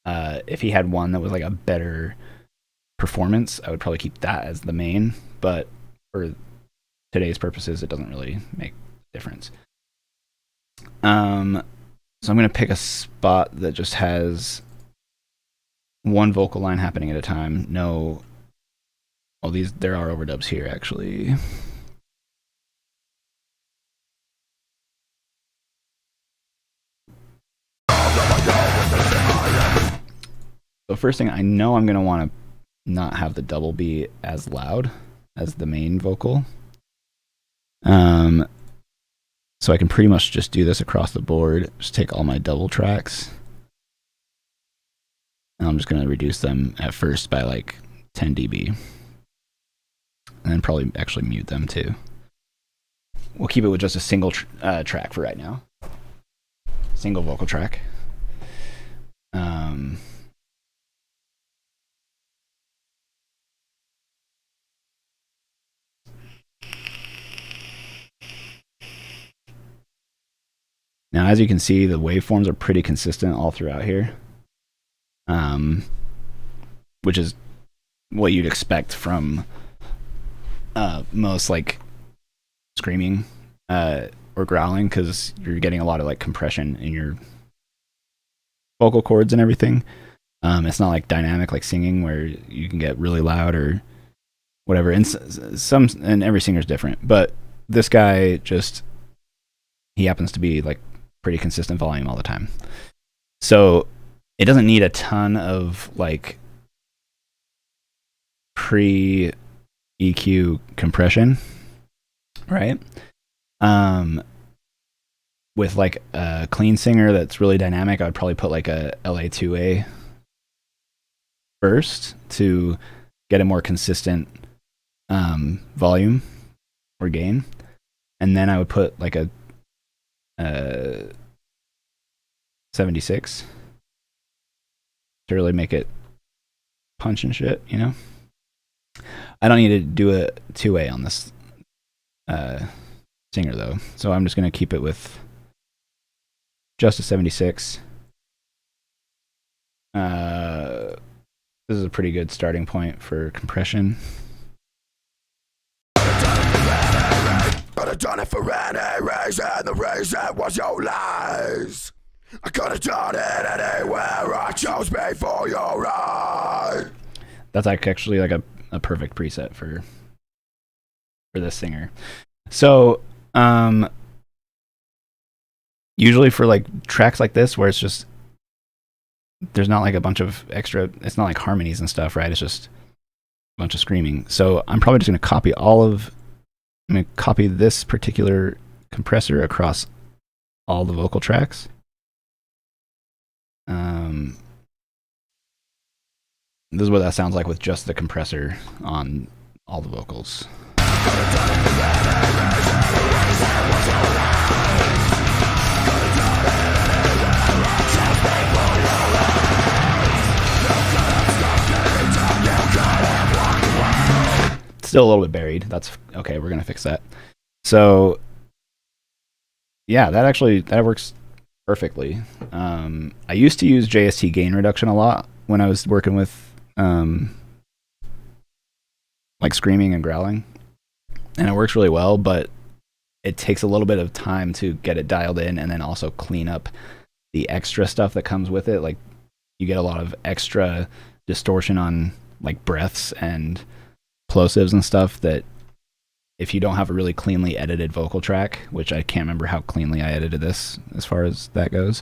If he had one that was like a better performance, I would probably keep that as the main, but for today's purposes, it doesn't really make a difference. So I'm going to pick a spot that just has one vocal line happening at a time. No, well, there are overdubs here, actually. So first thing, I know I'm going to want to not have the double be as loud as the main vocal. So I can pretty much just do this across the board. Just take all my double tracks. And I'm just going to reduce them at first by like 10 dB. And then probably actually mute them too. we'll keep it with just a single track for right now. Single vocal track. Now, as you can see, the waveforms are pretty consistent all throughout here, which is what you'd expect from most like screaming or growling, because you're getting a lot of like compression in your vocal cords and everything. It's not like dynamic like singing where you can get really loud or whatever. And and every singer's different, but this guy he happens to be like pretty consistent volume all the time. So it doesn't need a ton of like pre EQ compression, right? With like a clean singer that's really dynamic, I would probably put like a LA2A first to get a more consistent volume or gain, and then I would put like a 76 to really make it punch and shit, you know? I don't need to do a 2A on this singer though, so I'm just going to keep it with just a 76. This is a pretty good starting point for compression.
Could have done it for any reason, the reason was your lies. I could have done it anywhere, I chose me for your right.
That's like actually like a perfect preset for this singer. So usually for like tracks like this where it's just there's not like a bunch of extra, it's not like harmonies and stuff, right? It's just a bunch of screaming. So I'm probably just going to copy this particular compressor across all the vocal tracks. This is what that sounds like with just the compressor on all the vocals. Still a little bit buried. That's okay. We're gonna fix that. So yeah, that works perfectly. I used to use JST gain reduction a lot when I was working with like screaming and growling, and it works really well, but it takes a little bit of time to get it dialed in and then also clean up the extra stuff that comes with it. Like you get a lot of extra distortion on like breaths and plosives and stuff that if you don't have a really cleanly edited vocal track, which I can't remember how cleanly I edited this as far as that goes.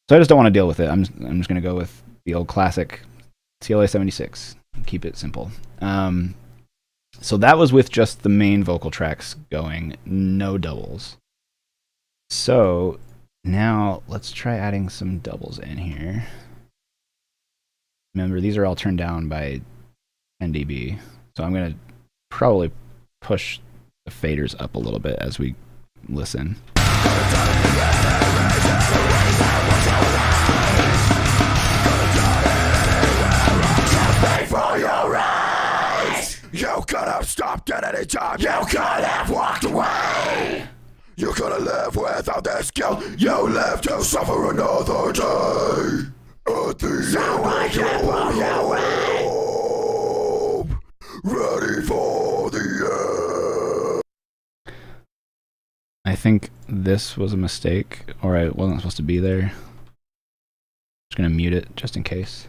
So I just don't want to deal with it. I'm just going to go with the old classic CLA 76. Keep it simple. So that was with just the main vocal tracks going, no doubles. So now let's try adding some doubles in here. Remember, these are all turned down by 10 dB. So I'm going to probably push the faders up a little bit as we listen.
You could have stopped at any time, you could have walked away. You could have lived without this guilt, you live to suffer another day. At the so I can pull you away. Ready for the end.
I think this was a mistake, or I wasn't supposed to be there. Just gonna mute it just in case.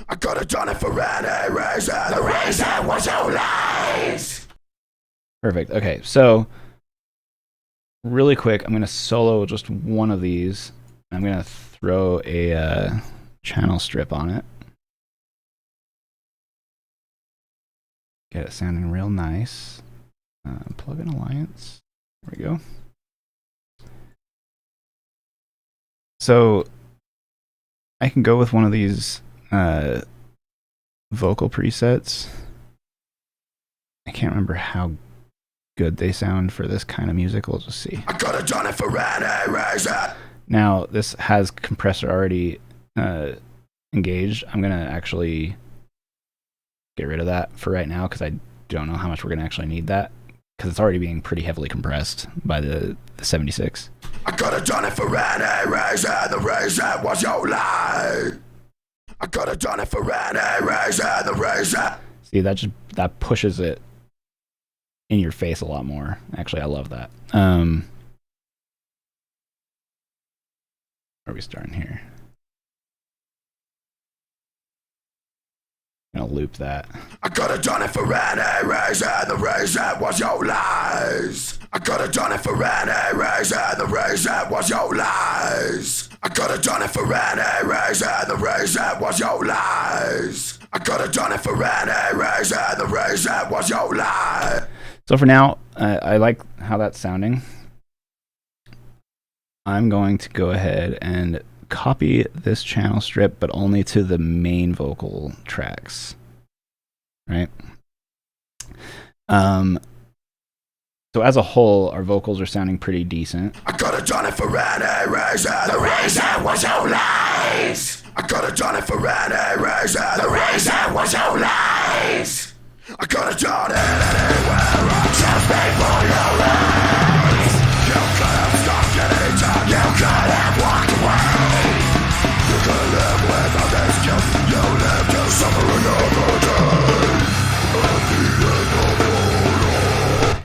I could have done it for any reason, the reason was your lies.
Perfect. Okay, so really quick, I'm gonna solo just one of these. I'm gonna throw a channel strip on it. Get it sounding real nice. Plug-in Alliance. There we go. So I can go with one of these vocal presets. I can't remember how good they sound for this kind of music. We'll just see.
I could have done it for any reason.
Now, this has compressor already engaged. I'm going to actually get rid of that for right now because I don't know how much we're going to actually need that because it's already being pretty heavily compressed by the 76.
I could have done it for any reason. The reason was your lie. I could have done it for any reason. The reason. See,
that pushes it in your face a lot more. Actually, I love that. Where are we starting here? I'm gonna loop that.
I could have done it for any reason. The reason was your lies. I could have done it for any reason. The reason was your lies. I could have done it for any reason. The reason was your lies. I could have done it for any reason. The reason was your lies.
So for now, I like how that's sounding. I'm going to go ahead and copy this channel strip, but only to the main vocal tracks, right? So as a whole, our vocals are sounding pretty decent.
I could have done it for any reason. The reason was your lies. I could have done it for any reason. The reason was your lies. I could have done it anywhere. Just before your eyes. You could have stopped anytime. You could have walked away. You could have lived without this guilt. You lived to suffer another day. At the end of your life.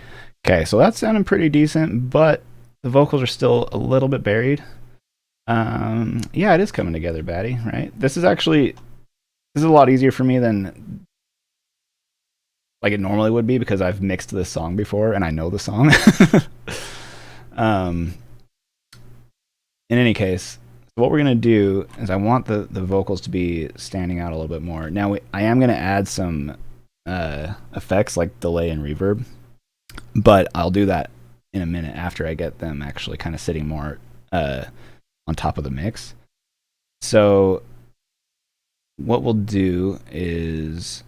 Okay, so that's sounding pretty decent, but the vocals are still a little bit buried. Yeah, it is coming together, Batty, right? This is a lot easier for me than like it normally would be because I've mixed this song before and I know the song. In any case, what we're going to do is I want the vocals to be standing out a little bit more. Now, I am going to add some effects like delay and reverb, but I'll do that in a minute after I get them actually kind of sitting more on top of the mix. So what we'll do is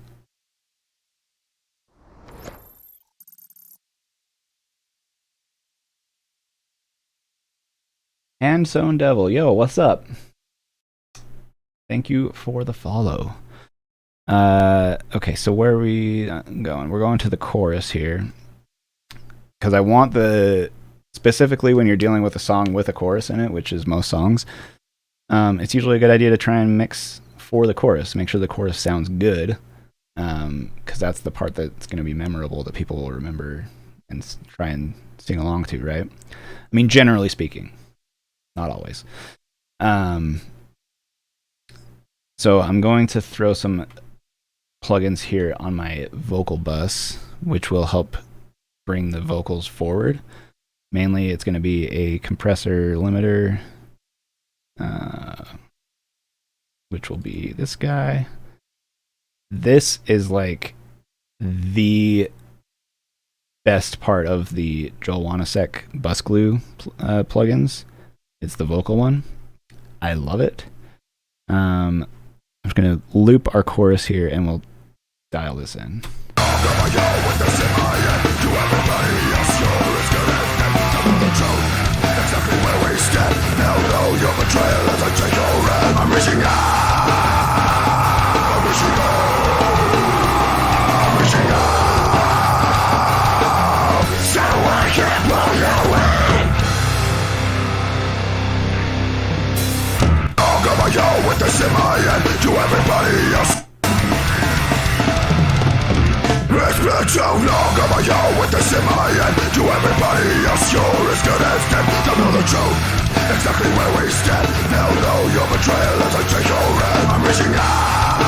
Hand Sewn Devil, yo, what's up? Thank you for the follow. Okay, so where are we going? We're going to the chorus here. Because I want specifically when you're dealing with a song with a chorus in it, which is most songs, it's usually a good idea to try and mix for the chorus. Make sure the chorus sounds good. Because that's the part that's going to be memorable that people will remember and try and sing along to, right? I mean, generally speaking. Not always. So I'm going to throw some plugins here on my vocal bus, which will help bring the vocals forward. Mainly, it's going to be a compressor limiter, which will be this guy. This is like the best part of the Joel Wanasek bus glue plugins. It's the vocal one. I love it. I'm just going to loop our chorus here and we'll dial this in.
With this in my head to everybody else. It's been too long, I'm a yo with this in my head to everybody else. You're as good as dead, don't know the truth, exactly where we stand. Now know your betrayal as I take your hand. I'm reaching out,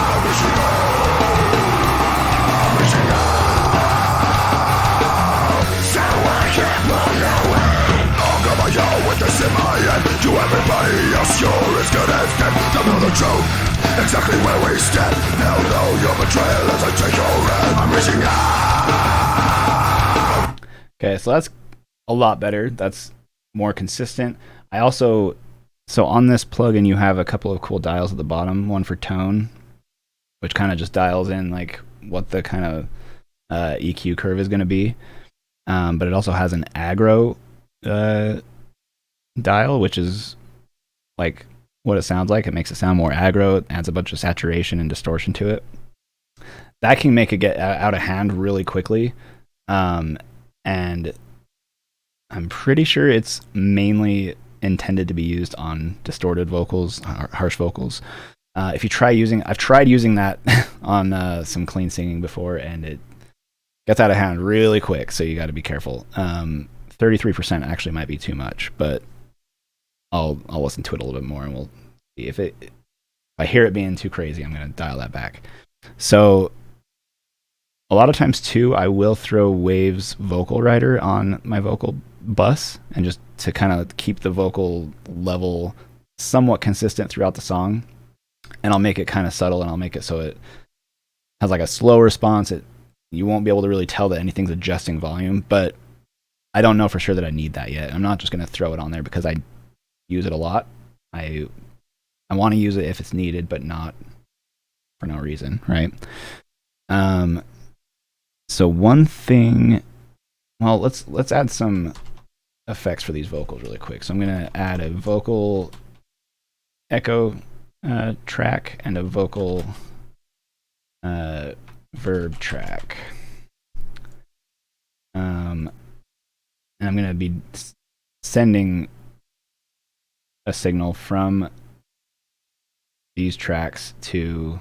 I'm reaching out, I'm reaching out. So I can't pull you away. Yo, with this in my head to everybody else, you're as good as dead. Don't know the truth, exactly where we stand. Now know your betrayal as I take your hand. I'm reaching out.
Okay, so that's a lot better. That's more consistent. I also So on this plugin, you have a couple of cool dials at the bottom. One for tone, which kind of just dials in like what the kind of EQ curve is going to be. But it also has an aggro dial, which is like what it sounds like. It makes it sound more aggro. It adds a bunch of saturation and distortion to it. That can make it get out of hand really quickly. And I'm pretty sure it's mainly intended to be used on distorted vocals, harsh vocals. If you try using, I've tried using that on some clean singing before, and it gets out of hand really quick, so you got to be careful. 33% actually might be too much, but I'll listen to it a little bit more, and we'll see if I hear it being too crazy, I'm going to dial that back. So a lot of times too, I will throw Waves Vocal Writer on my vocal bus, and just to kind of keep the vocal level somewhat consistent throughout the song. And I'll make it kind of subtle, and I'll make it so it has like a slow response. You won't be able to really tell that anything's adjusting volume, but I don't know for sure that I need that yet. I'm not just going to throw it on there because I use it a lot. I want to use it if it's needed, but not for no reason, right? So one thing, well, let's add some effects for these vocals really quick. So I'm going to add a vocal echo track and a vocal verb track. And I'm going to be sending a signal from these tracks to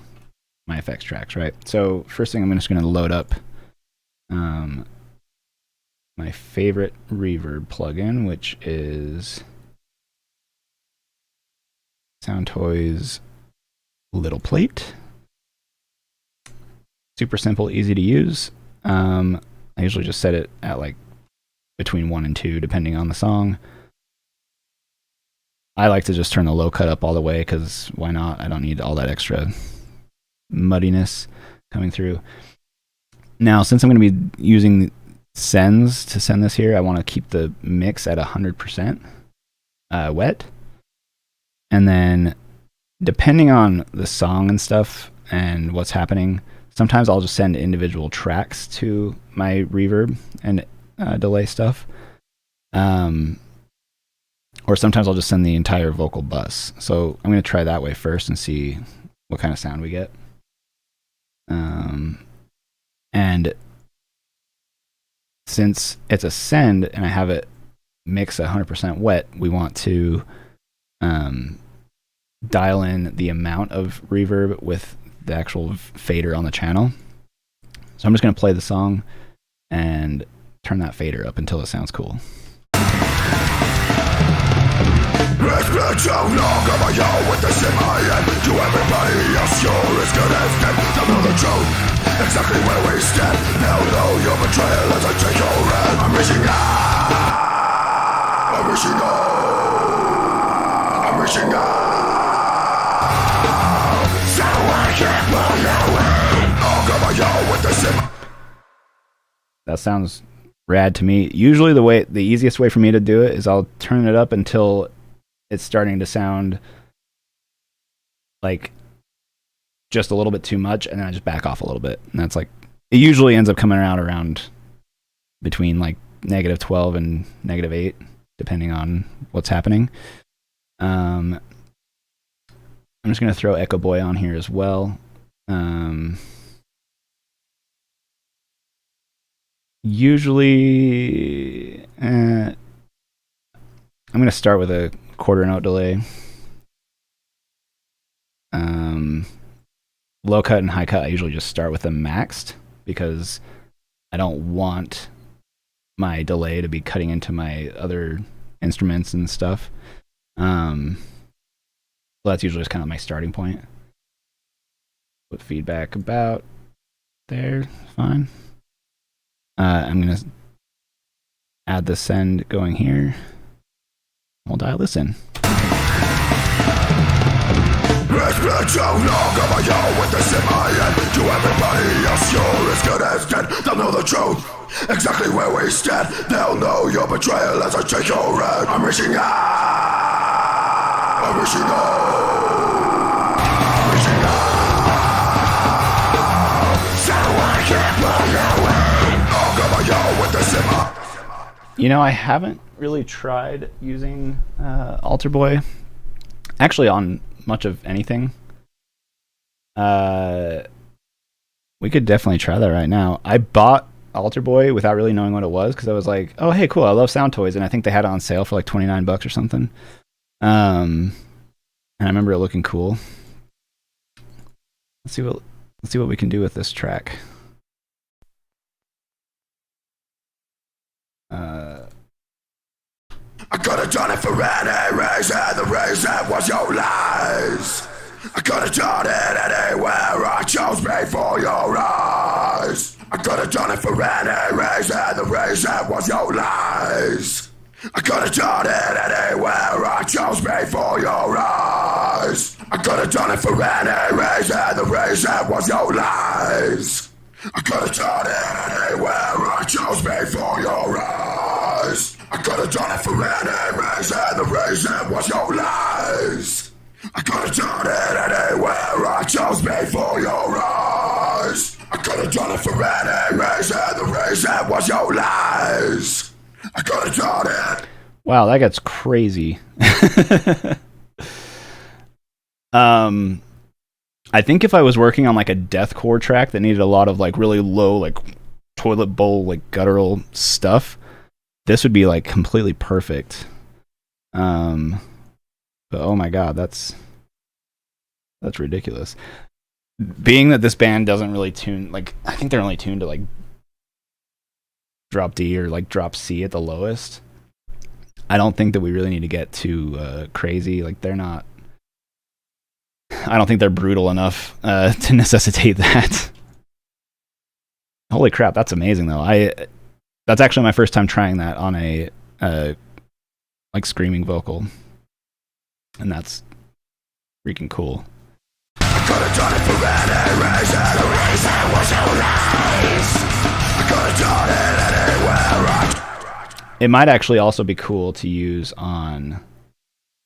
my effects tracks, right? So first thing, I'm just going to load up my favorite reverb plugin, which is Soundtoys Little Plate. Super simple, easy to use. I usually just set it at like between 1 and 2, depending on the song. I like to just turn the low cut up all the way, because why not? I don't need all that extra muddiness coming through. Now, since I'm going to be using sends to send this here, I want to keep the mix at 100% wet. And then, depending on the song and stuff and what's happening, sometimes I'll just send individual tracks to my reverb and delay stuff. Or sometimes I'll just send the entire vocal bus. So I'm going to try that way first and see what kind of sound we get. And since it's a send and I have it mix 100% wet, we want to dial in the amount of reverb with the actual fader on the channel. So I'm just going to play the song and turn that fader up until it sounds cool.
It's been too long, I'm a yo with this in my head. To everybody else, you're as good as dead. They'll know the truth, exactly where we stand. They'll know your betrayal as I take your hand. I'm reaching out, I'm reaching out, I'm reaching out. So I can't blow you away. I'm a yo with this in my...
That sounds rad to me. Usually the easiest way for me to do it is I'll turn it up until it's starting to sound like just a little bit too much, and then I just back off a little bit. And that's like, it usually ends up coming out around between like -12 and -8, depending on what's happening. I'm just going to throw Echo Boy on here as well. Usually, I'm going to start with a quarter note delay. Low cut and high cut, I usually just start with them maxed, because I don't want my delay to be cutting into my other instruments and stuff. So that's usually just kind of my starting point. Put feedback about there, fine. I'm going to add the send going here. We'll dial this in.
It's been too long, I'm a yo with this in my head. To everybody else, you're as good as dead. They'll know the truth, exactly where we stand. They'll know your betrayal as I take your hand. I'm reaching out,
You know, I haven't really tried using Altar Boy, actually, on much of anything. We could definitely try that right now. I bought Altar Boy without really knowing what it was because I was like, oh, hey, cool, I love Sound Toys, and I think they had it on sale for like $29 or something. And I remember it looking cool. Let's see what we can do with this track.
I could have done it for any reason, the reason was your lies. I could have done it anywhere, I chose me for your eyes. I could have done it for any reason, the reason was your lies. I could have done it anywhere, I chose me for your eyes. I could have done it for any reason, the reason was your lies. I could have done it anywhere, I chose me for your eyes. I could have done it for any reason, the reason was your lies. I could have done it anywhere, I chose me for your eyes. I could have done it for any reason, the reason was your lies. I could have done it.
Wow, that gets crazy. I think if I was working on like a deathcore track that needed a lot of like really low, like toilet bowl, like guttural stuff, this would be like completely perfect. But oh my god, that's ridiculous. Being that this band doesn't really tune, like I think they're only tuned to like drop D or like drop C at the lowest. I don't think that we really need to get too crazy. Like they're not. I don't think they're brutal enough to necessitate that. Holy crap, that's amazing though. That's actually my first time trying that on a like screaming vocal, and that's freaking cool.
I could have done it for any reason, the reason was your lies. I could have done it anywhere.
It might actually also be cool to use on,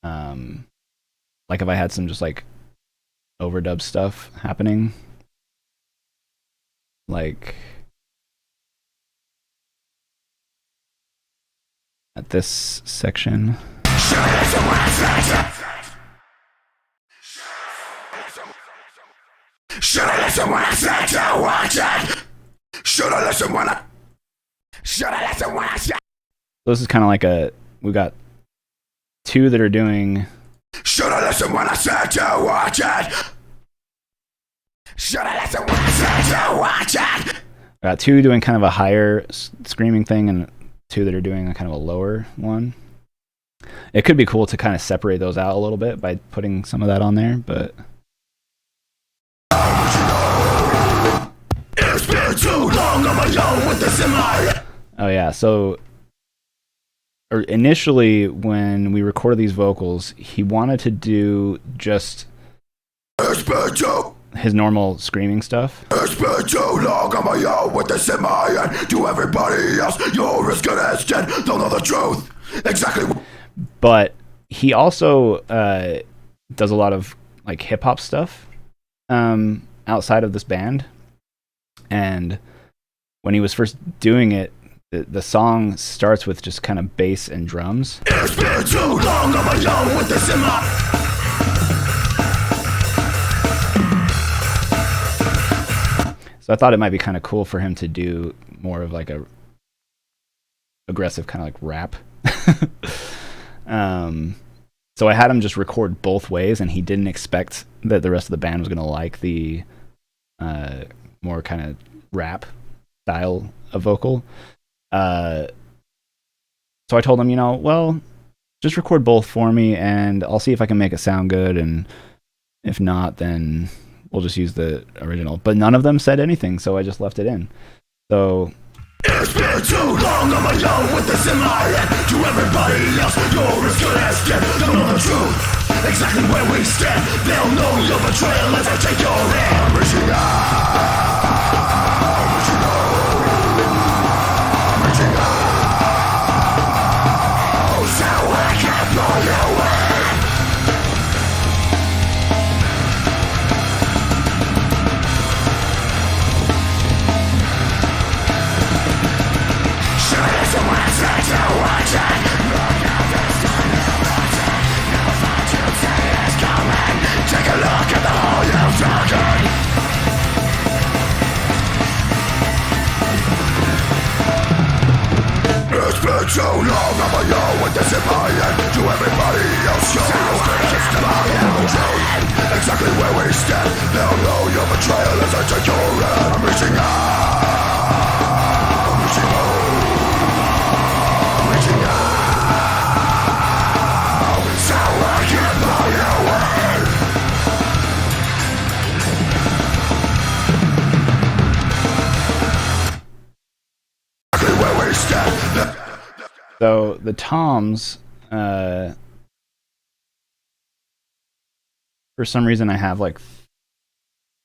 like if I had some just like overdub stuff happening, like at this section.
Should I listen when I said to watch it? Should I listen when I... Should I listen when I said...
So this is kind of like we've got two that are doing...
Should I listen when I said to watch it? Should I listen when I said to watch it?
I got two doing kind of a higher screaming thing and two that are doing a kind of a lower one. It could be cool to kind of separate those out a little bit by putting some of that on there, but...
It's been too long, I'm alone with this in my...
Oh yeah, so initially when we recorded these vocals, he wanted to do just his normal screaming stuff.
It's been too long, I'm alone with this in my head. To everybody else, you're as good as dead. Don't know the truth. Exactly.
But he also does a lot of like hip hop stuff outside of this band. And when he was first doing it, the song starts with just kind of bass and drums.
It's been too long, I'm alone with this in my...
So I thought it might be kind of cool for him to do more of like a aggressive kind of like rap. So I had him just record both ways, and he didn't expect that the rest of the band was going to like the more kind of rap style of vocal. So I told him, well, just record both for me and I'll see if I can make it sound good, and if not, then we'll just use the original. But none of them said anything, so I just left it in. So
it's been too long, I'm alone with this in my head. To everybody else, you're as good as dead. Don't know the truth, exactly where we stand. They'll know your betrayal as I take your hand. I'm reaching out. So I can't blow you away. so long, I'm alone with this in my head. To everybody else, you're exactly where we stand. They'll know your betrayal as I take your hand. I'm reaching out, I'm reaching low, I'm reaching out, so I can't blow you away. Exactly where we stand.
So the toms, for some reason I have like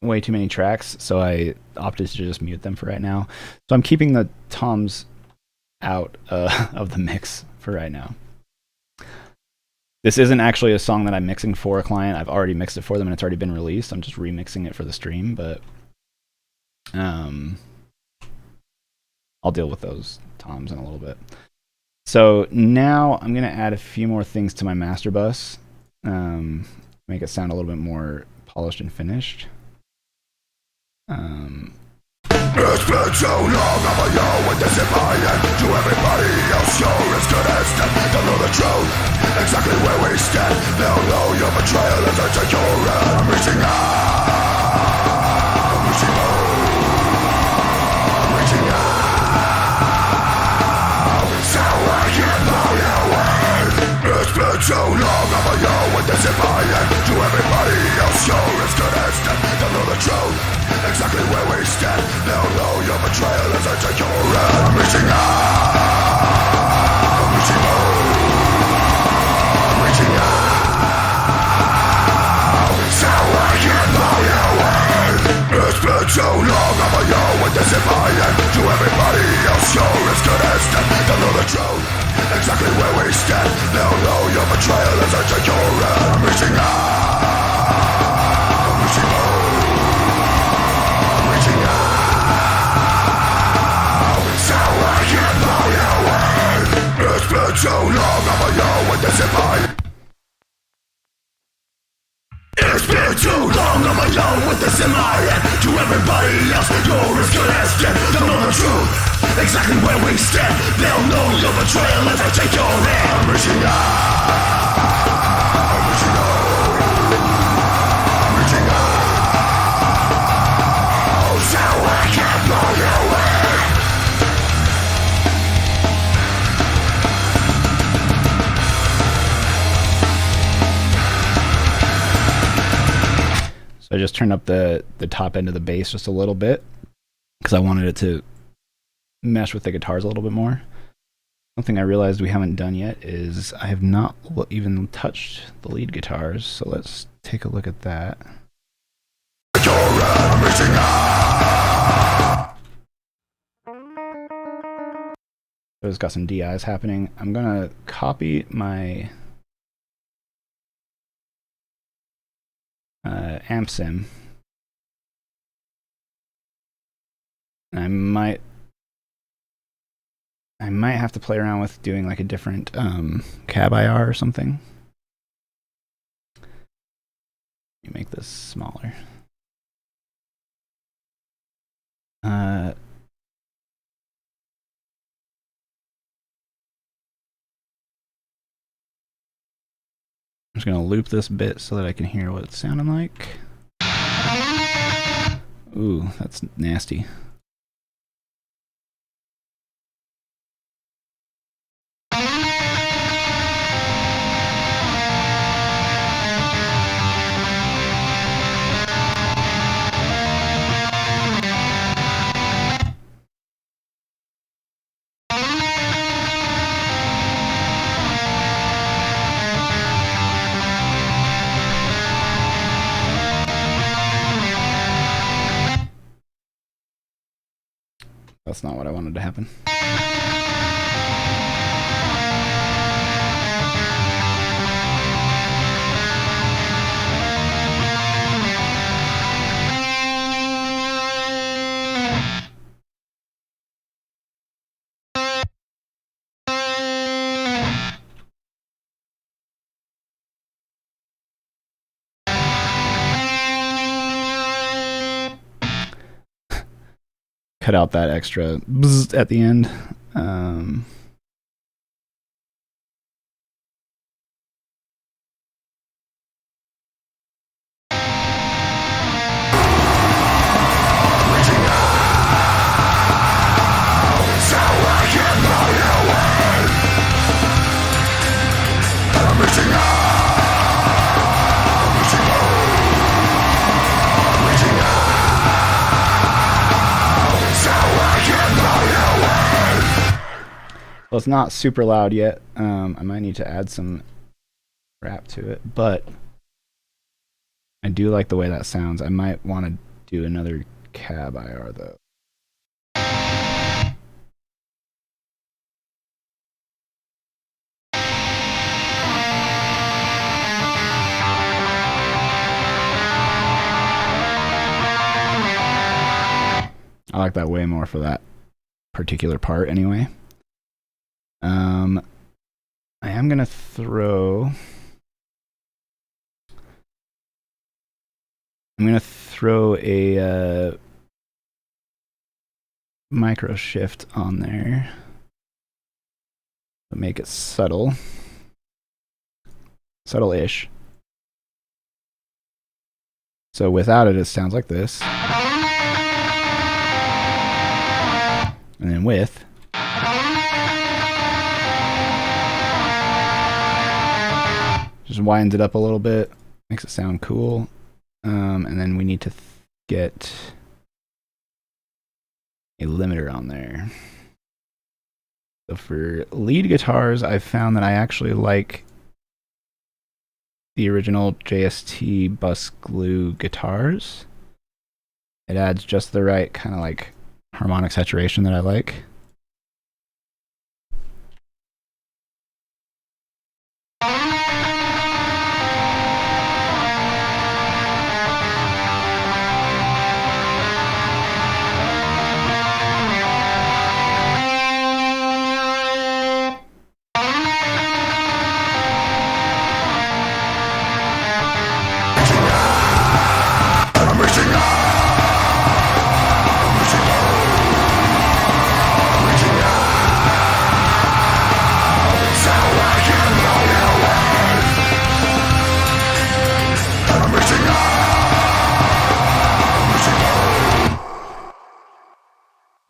way too many tracks, so I opted to just mute them for right now. So I'm keeping the toms out of the mix for right now. This isn't actually a song that I'm mixing for a client. I've already mixed it for them and it's already been released. I'm just remixing it for the stream, but I'll deal with those toms in a little bit. So now I'm going to add a few more things to my master bus, make it sound a little bit more polished and finished.
It's been so long, I'm alone with this in my head. To everybody else, you're as good as dead. They'll know the truth, exactly where we stand. They'll know your betrayal as I take your hand. I'm reaching out, I'm reaching low, I'm reaching out, so I can't blow you away. It's been so long, I'm alone with this in my head. To everybody else, you're as good as dead. They'll know the truth, exactly where we stand. They'll know your betrayal as I take your hand. I'm reaching out, I'm reaching low, I'm reaching out, so I can't blow you away. It's been so long, I'm alone with this in my head. To everybody else, you're as good as dead. They'll know the truth, exactly where we stand. They'll know your betrayal as I take your hand. I'm reaching out, I'm reaching low, I'm reaching out, so I can't blow you away. It's been so long, I'm alone with this in my head. It's been too long, I'm alone with this in my head. To everybody else, you're as good as dead. They'll know the truth, exactly where we stand. They'll know your betrayal as I take your hand. I'm reaching out, I'm reaching low, I'm reaching out, so I can't blow you away.
So I just turned up the top end of the bass just a little bit because I wanted it to mesh with the guitars a little bit more. Something I realized we haven't done yet is I have not even touched the lead guitars, so let's take a look at that. So it's got some DIs happening. I'm gonna copy my amp sim. I might have to play around with doing like a different cab IR or something. Let me make this smaller. I'm just gonna loop this bit so that I can hear what it's sounding like. Ooh, that's nasty. That's not what I wanted to happen. Cut out that extra bzz at the end. Well, it's not super loud yet. I might need to add some rap to it, but I do like the way that sounds. I might want to do another cab IR though. I like that way more for that particular part anyway. I am gonna throw. I'm gonna throw a micro shift on there to make it subtle, subtle-ish. So without it, it sounds like this, and then with. Just widens it up a little bit, makes it sound cool. And then we need to get a limiter on there. So for lead guitars, I've found that I actually like the original JST bus glue guitars. It adds just the right kind of like harmonic saturation that I like.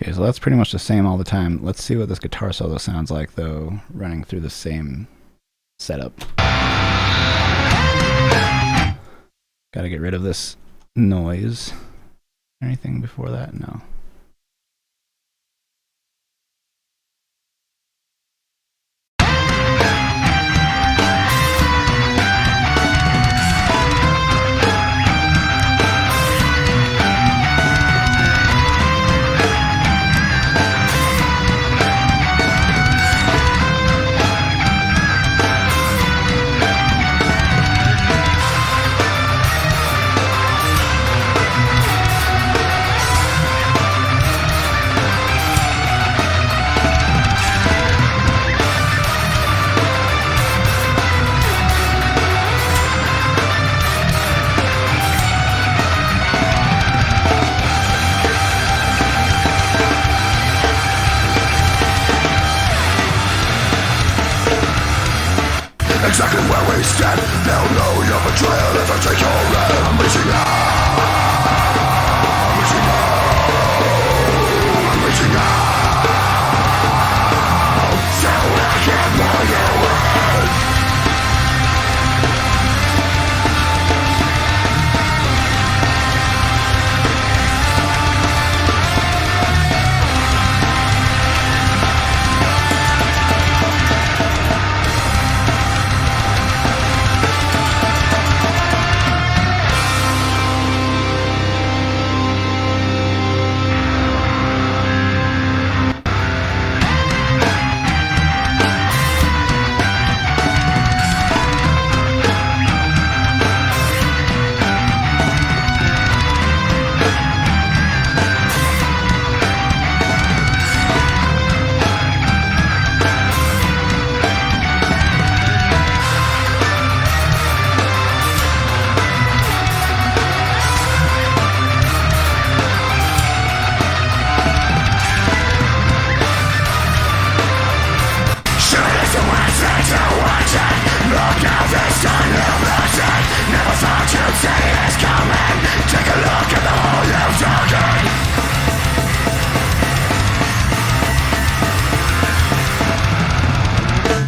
Okay, so that's pretty much the same all the time. Let's see what this guitar solo sounds like, though, running through the same setup. Gotta get rid of this noise. Anything before that? No.
Exactly where we stand, they'll know your betrayal as I take your hand. I'm reaching out, I'm reaching out, I'm reaching out, so I can know your words.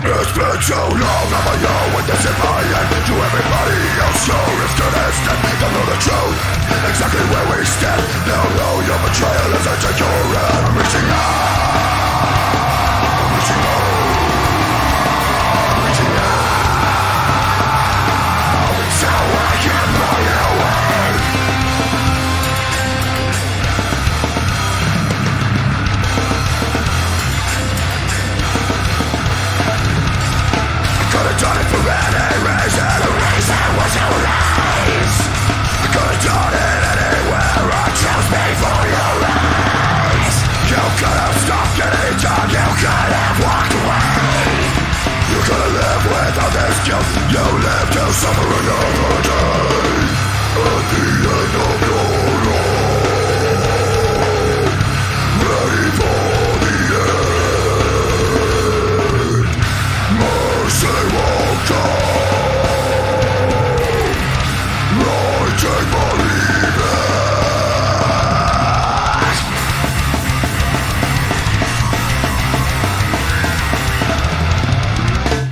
It's been so long, I'm a yo with this in my hand. To everybody else, you're as good as dead. They'll know the truth, exactly where we stand. They'll know your betrayal as I take your hand. I'm reaching out, I'm reaching out. for any reason, a reason was your lies. I could have done it anywhere, I chose me for your lies. You could have stopped at any time, you could have walked away. You could have lived without this guilt, you lived to suffer another day. At the end of your road, ready for the end. Mercy won't come, right take my leaving.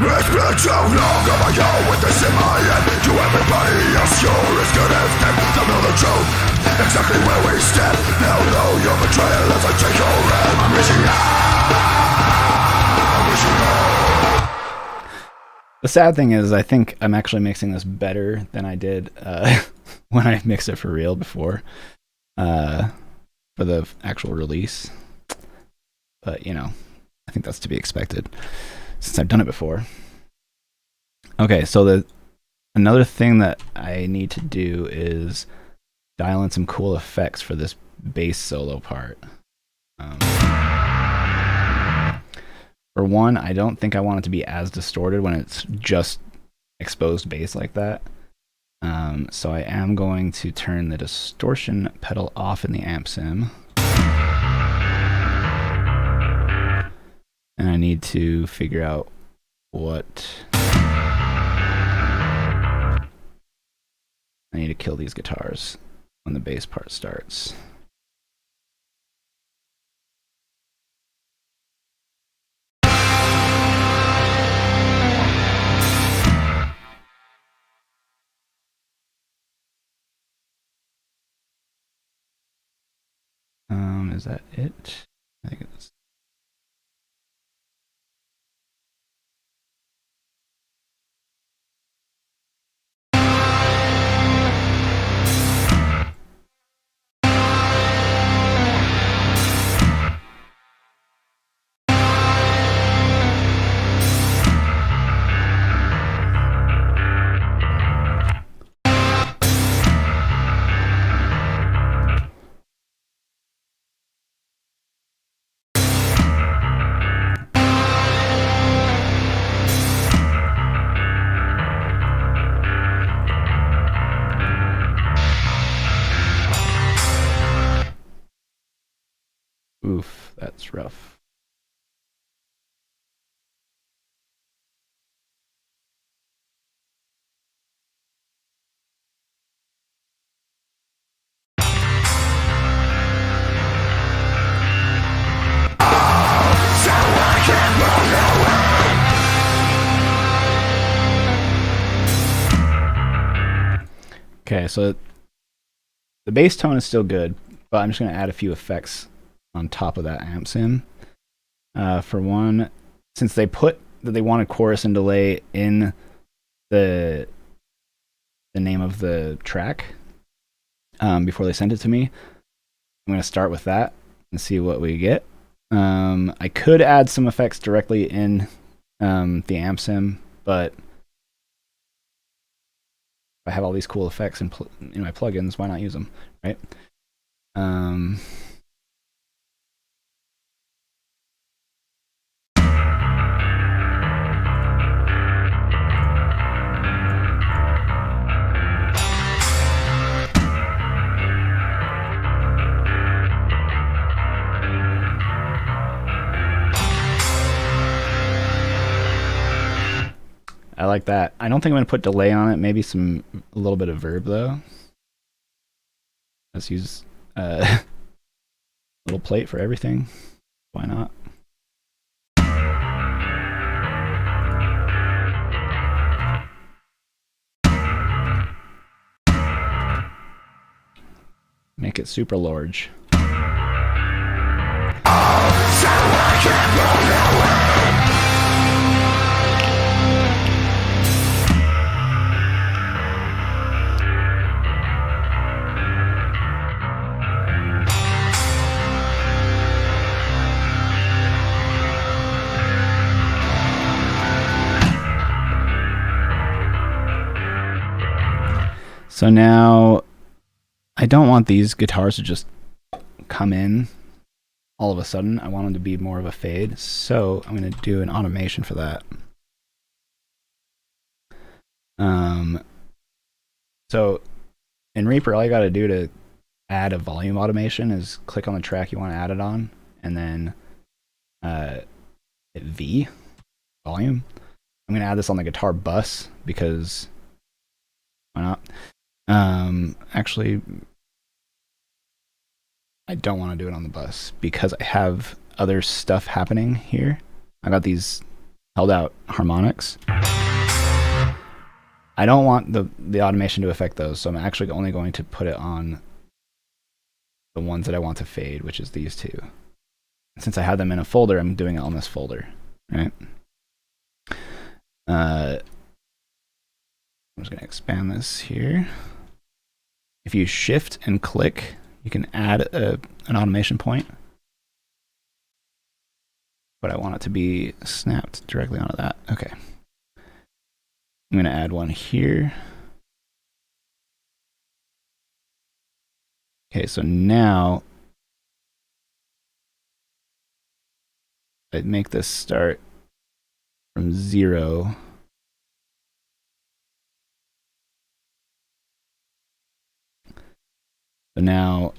It's been too long, I'm a yo with this in my head. To everybody else, you're as good as dead. They'll know the truth, exactly where we stand. They'll know your betrayal as I take your hand. I'm reaching out, I'm reaching out.
The sad thing is, I think I'm actually mixing this better than I did when I mixed it for real before, for the actual release. But, you know, I think that's to be expected since I've done it before. Okay, so another thing that I need to do is dial in some cool effects for this bass solo part. For one, I don't think I want it to be as distorted when it's just exposed bass like that. So I am going to turn the distortion pedal off in the amp sim. And I need to figure out what... I need to kill these guitars when the bass part starts. Is that it? I think it's... Oof, that's rough. Okay, so the bass tone is still good, but I'm just going to add a few effects on top of that amp sim. For one, since they put that they wanted chorus and delay in the name of the track before they sent it to me, I'm going to start with that and see what we get. I could add some effects directly in the amp sim, but if I have all these cool effects in my plugins, why not use them, right? I like that. I don't think I'm going to put delay on it. Maybe a little bit of verb though. Let's use a little plate for everything. Why not? Make it super large. So now I don't want these guitars to just come in all of a sudden. I want them to be more of a fade. So I'm going to do an automation for that. So in Reaper, all you got to do to add a volume automation is click on the track you want to add it on, and then hit V, volume. I'm going to add this on the guitar bus because why not? Actually, I don't want to do it on the bus because I have other stuff happening here. I got these held out harmonics. I don't want the automation to affect those, so I'm actually only going to put it on the ones that I want to fade, which is these two. Since I have them in a folder, I'm doing it on this folder, right? I'm just going to expand this here. If you shift and click, you can add an automation point. But I want it to be snapped directly onto that. Okay. I'm going to add one here. Okay, so now I make this start from 0. So now, I'm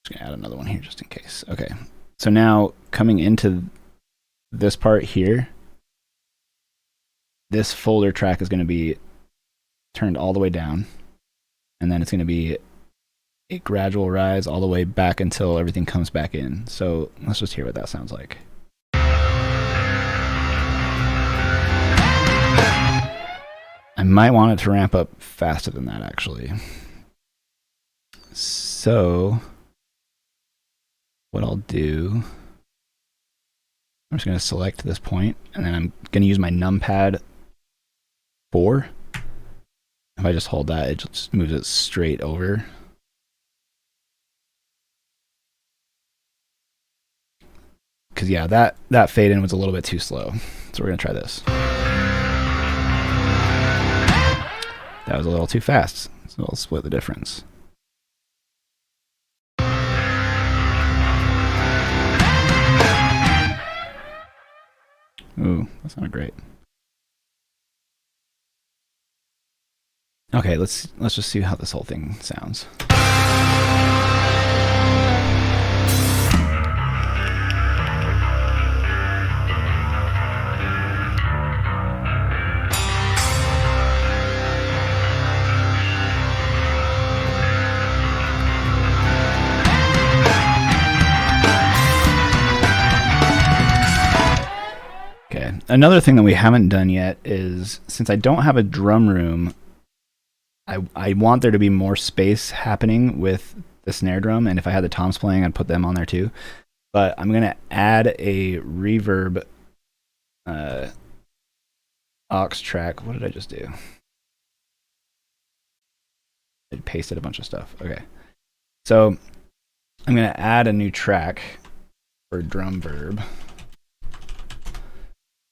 just going to add another one here just in case. Okay, so now coming into this part here, this folder track is going to be turned all the way down, and then it's going to be a gradual rise all the way back until everything comes back in. So let's just hear what that sounds like. I might want it to ramp up faster than that, actually. So what I'll do, I'm just going to select this point, and then I'm going to use my numpad 4. If I just hold that, it just moves it straight over. Because yeah, that fade in was a little bit too slow. So we're going to try this. That was a little too fast. So I'll split the difference. Ooh, that's not great. Okay, let's just see how this whole thing sounds. Another thing that we haven't done yet is, since I don't have a drum room, I want there to be more space happening with the snare drum, and if I had the toms playing, I'd put them on there too. But I'm going to add a reverb aux track. What did I just do? I pasted a bunch of stuff. Okay. So I'm going to add a new track for drum verb.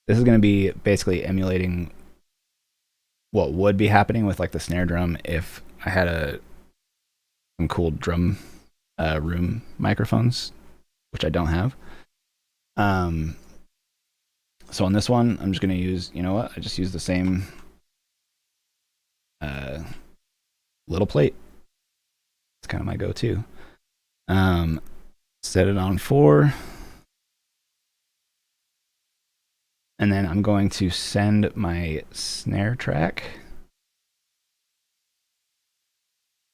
This is going to be basically emulating what would be happening with like the snare drum if I had some cool drum room microphones, which I don't have. So on this one, I'm just going to use, you know what? I just use the same little plate. It's kind of my go-to. Set it on 4. And then I'm going to send my snare track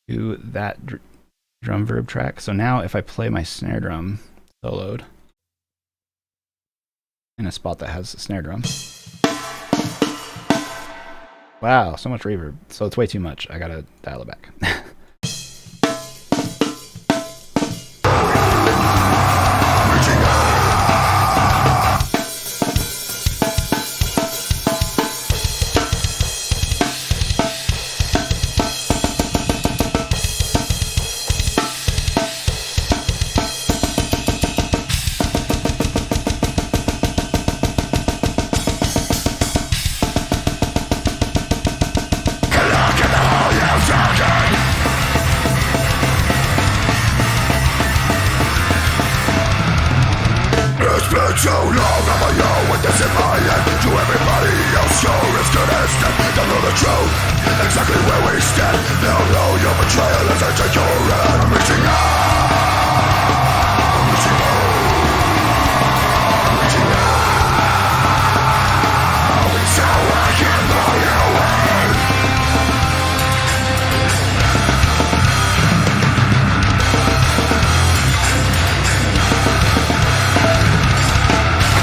to that drum verb track. So now if I play my snare drum soloed in a spot that has a snare drum. Wow, so much reverb. So it's way too much. I gotta dial it back.
too long, I'm a yo with this in my head. To everybody else, you're as good as dead. They'll know the truth, exactly where we stand. They'll know your betrayal as I take your hand. I'm reaching out, I'm reaching out, I'm reaching out. So I can blow you away.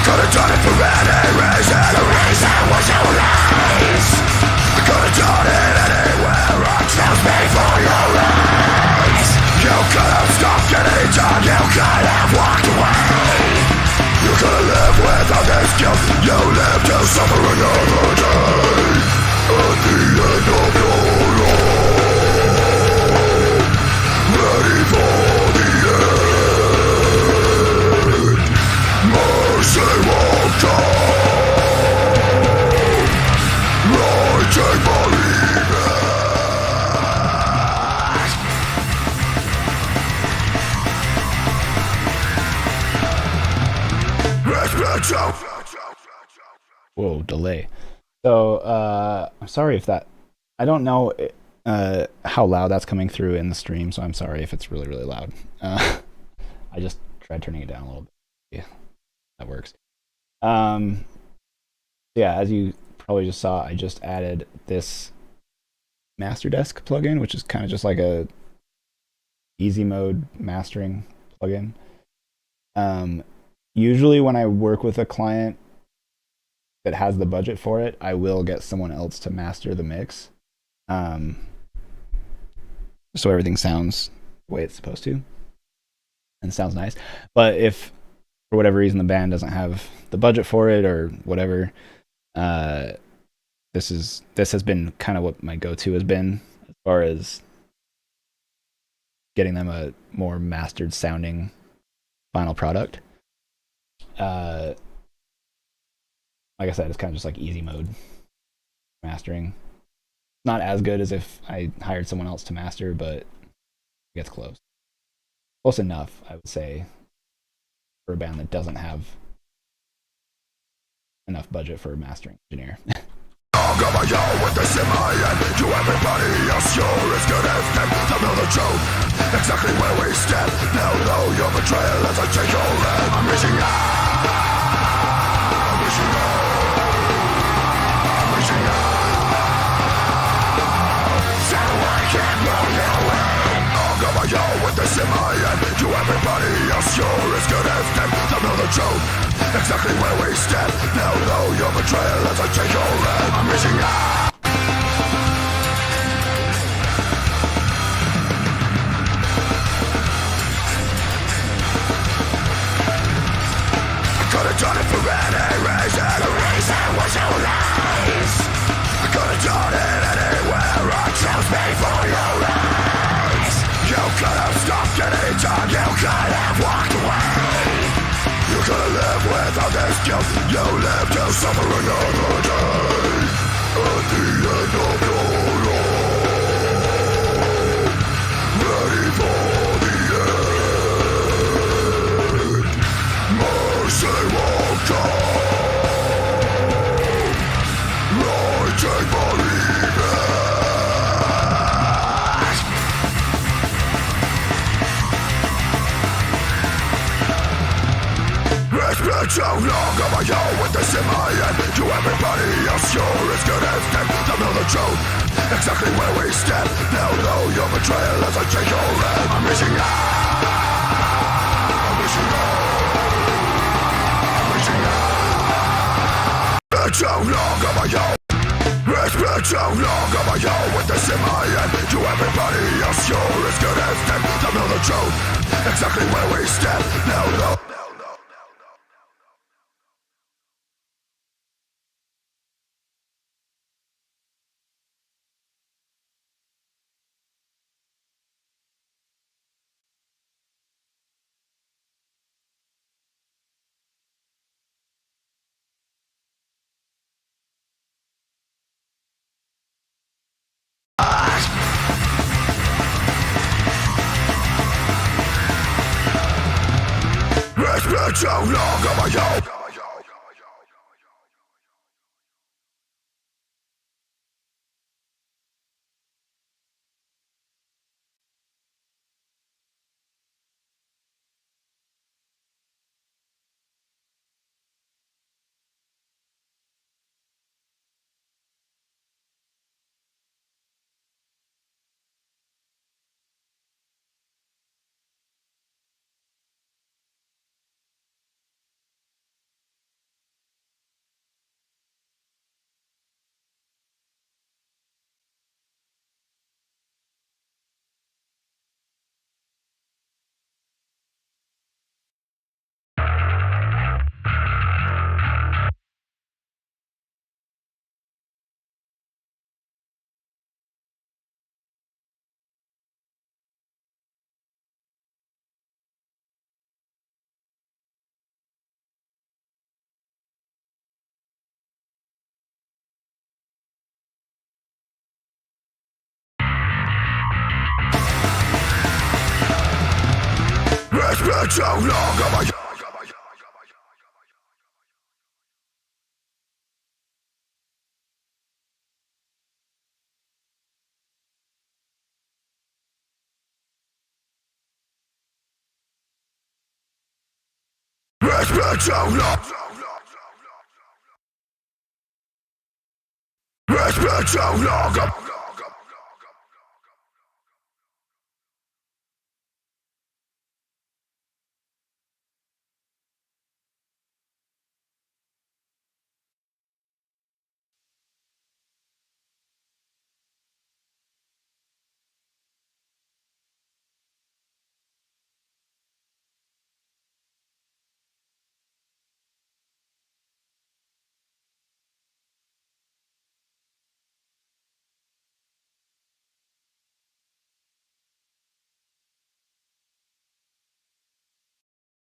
Could've done it for any reason. The reason was your lies. I could've done it anywhere. I chose me for your lies. You could've stopped any time. You could have walked away. You could've lived without this guilt. You lived to suffer another day. At the end of your road, ready for the end. Mercy walked on. Right, take my leave.
Whoa, delay. So, I'm sorry if that... I don't know how loud that's coming through in the stream, so I'm sorry if it's really, really loud. I just tried turning it down a little bit. Yeah, that works. Yeah, as you probably just saw, I just added this MasterDesk plugin, which is kind of just like a easy mode mastering plugin. Usually when I work with a client that has the budget for it, I will get someone else to master the mix. So everything sounds the way it's supposed to and sounds nice. But if for whatever reason the band doesn't have the budget for it or whatever, this has been kind of what my go-to has been as far as getting them a more mastered sounding final product. Like I said, it's kind of just like easy mode mastering. Not as good as if I hired someone else to master, but it gets close. Close enough, I would say, for a band that doesn't have enough budget for a mastering engineer.
Got my yo with this in my head. To everybody else, you're as good as dead. They'll know the truth, exactly where we stand. They'll know your betrayal as I take your hand. I'm reaching out, I'm reaching out, I'm reaching out. So I can blow you away. Got my yo with this in my head. To everybody else, you're as good as dead. They'll know the truth, exactly where we stand. They'll know your betrayal as I take your hand. I'm reaching out. I could've done it for any reason. The reason was your lies. I could've done it anywhere. I chose me for your lies. You could've stopped any time. You could have walked away. You could've lived without this guilt. You lived to suffer another day. At the end of your road, ready for the end. Mercy walked on. Right, take my leave. It's been so long, I'm a yo with this in my head. To everybody else, you're as good as dead. They'll know the truth, exactly where we stand. They'll know your betrayal as I take your hand. I'm reaching out, I'm reaching out, I'm reaching out. It's so long, I'm a yo. It's been so long, I'm a yo with this in my head. To everybody else, you're as good as dead. They'll know the truth, exactly where we stand. They'll know. been too long on my own. It's been too long on my own. It's been too long. It's been too long.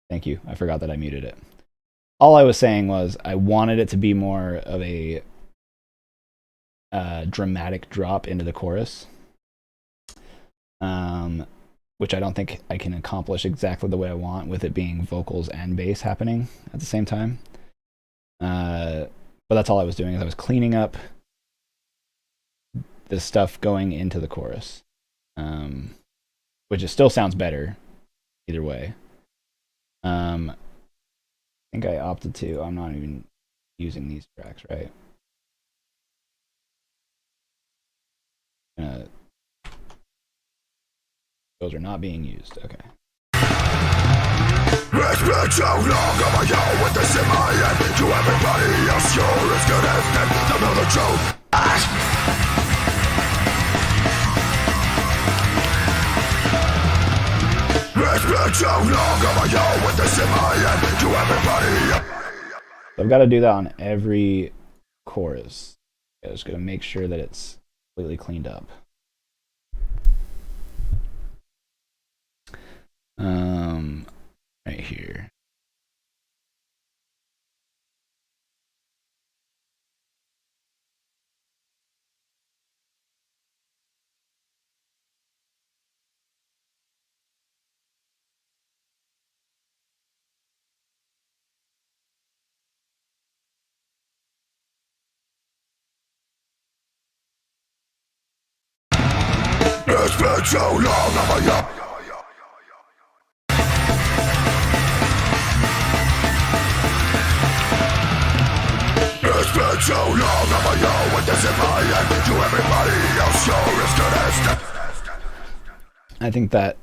Thank you. I forgot that I muted it. All I was saying was I wanted it to be more of a dramatic drop into the chorus, which I don't think I can accomplish exactly the way I want with it being vocals and bass happening at the same time. But that's all I was doing, is I was cleaning up the stuff going into the chorus, which it still sounds better either way. I think I opted to. I'm not even using these tracks, right? Those are not being used. Okay.
It's been too long on my own with this in my head. To everybody else, you're as good as dead. Don't know the truth. It's been too long on my own with this in my head. To everybody else.
I've got to do that on every chorus. I'm just going to make sure that it's completely cleaned up. Right here.
It's been too long on my own. It's been too long on my own with this in my head. To everybody else, you're as good as dead.
I think that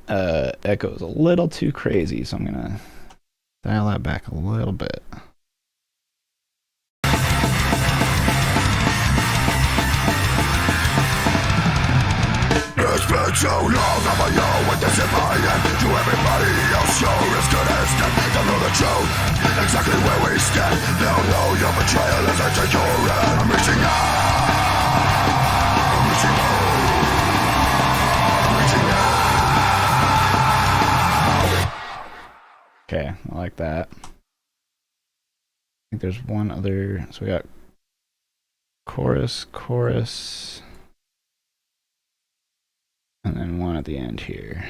echo is a little too crazy, so I'm going to dial that back a little bit.
It's been too long on my own with this in my head. To everybody else, you're as good as dead. Don't know the truth, exactly where we stand. They'll know your betrayal as I take your hand. I'm reaching out. I'm reaching out. I'm reaching out.
Okay, I like that. I think there's one other. So we got chorus, chorus, and then one at the end here.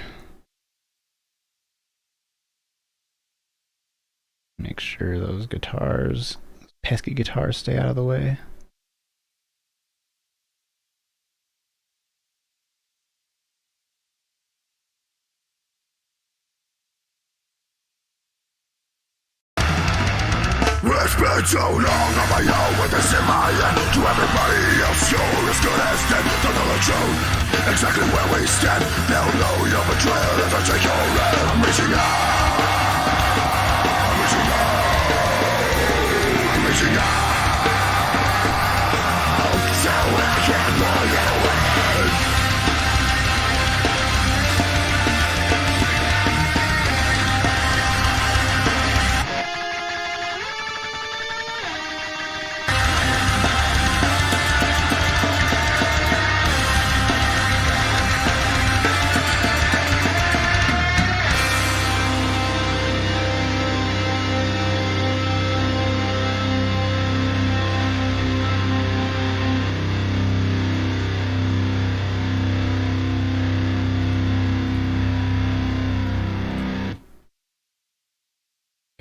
make sure those guitars, pesky guitars, stay out of the way.
It's been so long on my own with this in my head. To everybody else, you're as good as dead. Don't know the truth, exactly where we stand. They'll know your betrayal if I take your hand. I'm reaching out, I'm reaching out, I'm reaching out, so I can pull you in.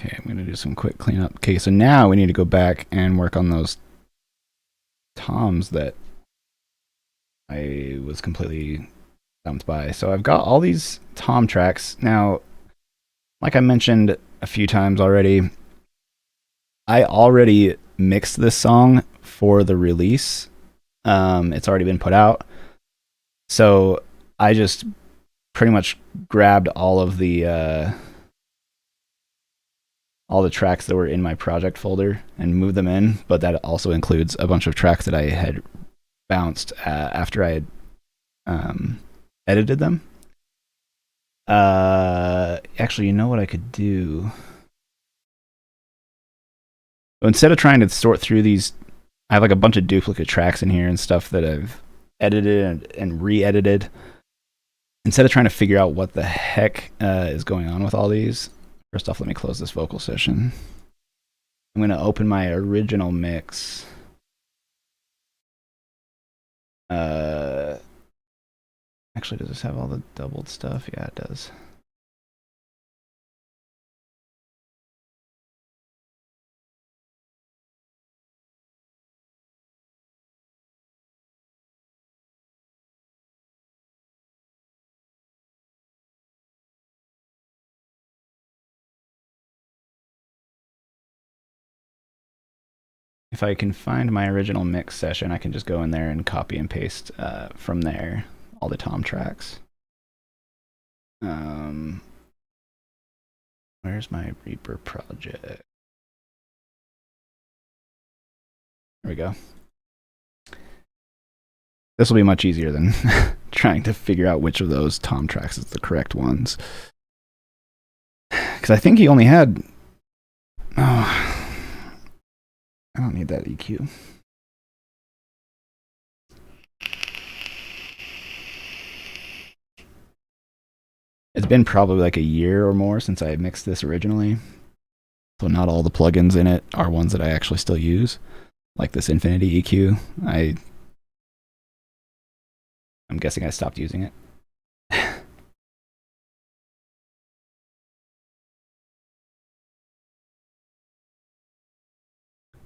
Okay, I'm gonna do some quick cleanup. Okay, so now we need to go back and work on those toms that I was completely dumped by. So I've got all these tom tracks. Now, like I mentioned a few times already, I already mixed this song for the release. It's already been put out. So I just pretty much grabbed all the tracks that were in my project folder and moved them in, but that also includes a bunch of tracks that I had bounced after I had edited them. Actually, you know what I could do? So instead of trying to sort through these, I have like a bunch of duplicate tracks in here and stuff that I've edited and re-edited. Instead of trying to figure out what the heck is going on with all these, first off, let me close this vocal session. I'm going to open my original mix. Actually, does this have all the doubled stuff? Yeah, it does. If I can find my original mix session, I can just go in there and copy and paste from there all the tom tracks. Where's my Reaper project? There we go. This will be much easier than trying to figure out which of those tom tracks is the correct ones. Because I think he only had... Oh... I don't need that EQ. It's been probably like a year or more since I mixed this originally. So not all the plugins in it are ones that I actually still use. Like this Infinity EQ. I'm guessing I stopped using it.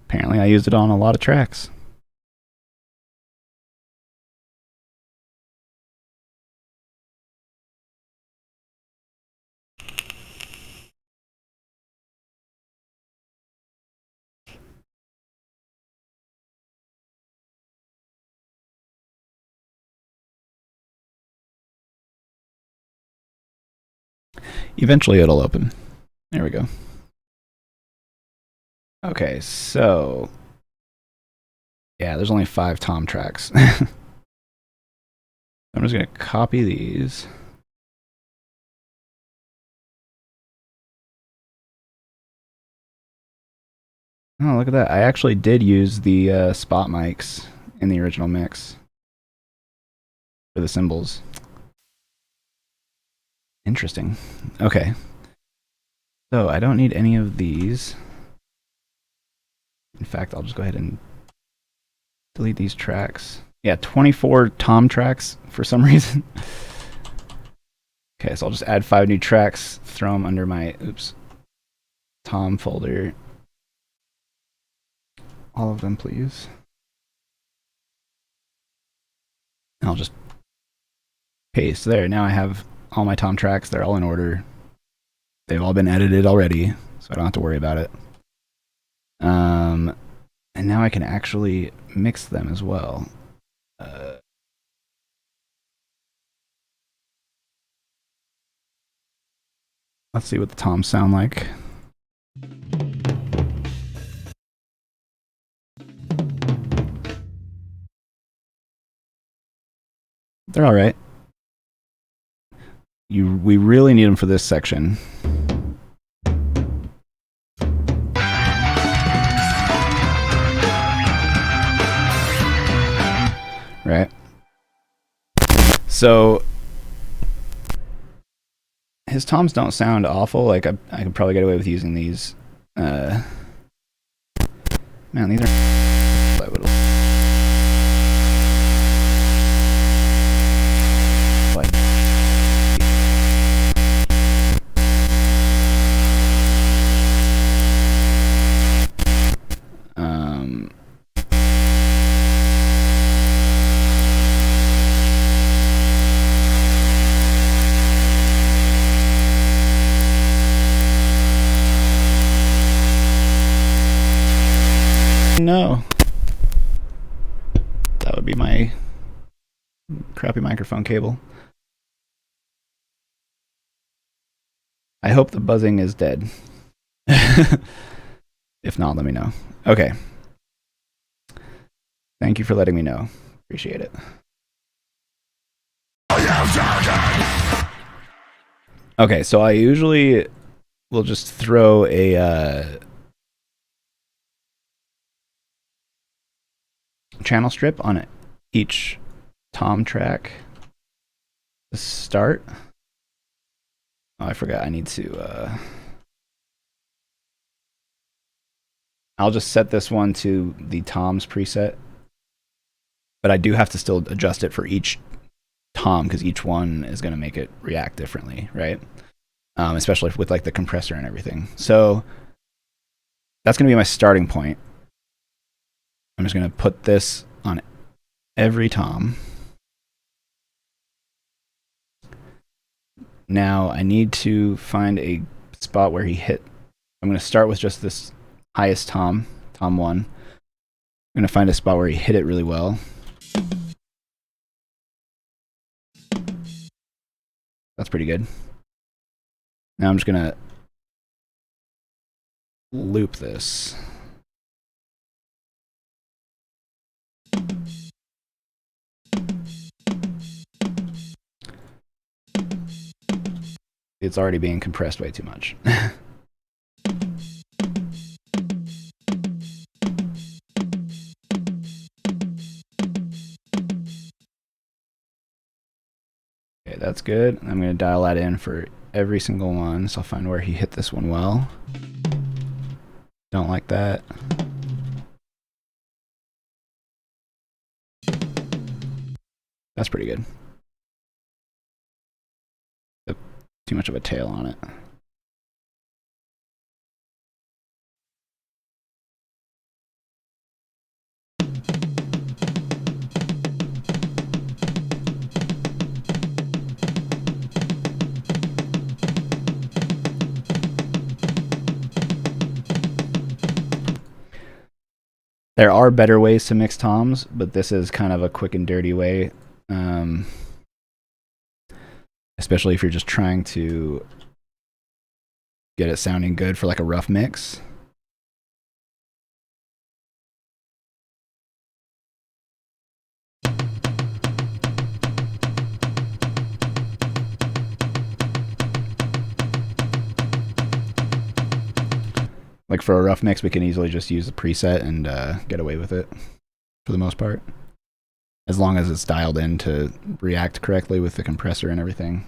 Apparently I used it on a lot of tracks. Eventually it'll open. There we go. Okay, so yeah, there's only 5 tom tracks. I'm just gonna copy these. Oh, look at that. I actually did use the spot mics in the original mix for the cymbals. Interesting. Okay. So I don't need any of these. In fact, I'll just go ahead and delete these tracks. Yeah, 24 tom tracks for some reason. Okay, so I'll just add 5 new tracks, throw them under my, tom folder. All of them, please. And I'll just paste there. Now I have all my tom tracks. They're all in order. They've all been edited already, so I don't have to worry about it. And now I can actually mix them as well. Let's see what the toms sound like. They're all right. We really need them for this section. Right. So his toms don't sound awful. Like I could probably get away with using these. Man, these are like no. That would be my crappy microphone cable. I hope the buzzing is dead. If not, let me know. Okay. Thank you for letting me know. Appreciate it. Okay, so I usually will just throw a channel strip on each tom track to start. Oh, I forgot. I need to I'll just set this one to the toms preset, but I do have to still adjust it for each tom because each one is going to make it react differently, right? Especially with like the compressor and everything. So that's going to be my starting point. I'm just going to put this on every tom. Now I need to find a spot where he hit. I'm going to start with just this highest tom, tom 1. I'm going to find a spot where he hit it really well. That's pretty good. Now I'm just going to loop this. It's already being compressed way too much. Okay, that's good. I'm going to dial that in for every single one, so I'll find where he hit this one well. Don't like that. That's pretty good. Too much of a tail on it. There are better ways to mix toms, but this is kind of a quick and dirty way. Especially if you're just trying to get it sounding good for like a rough mix. Like for a rough mix, we can easily just use the preset and get away with it for the most part. As long as it's dialed in to react correctly with the compressor and everything.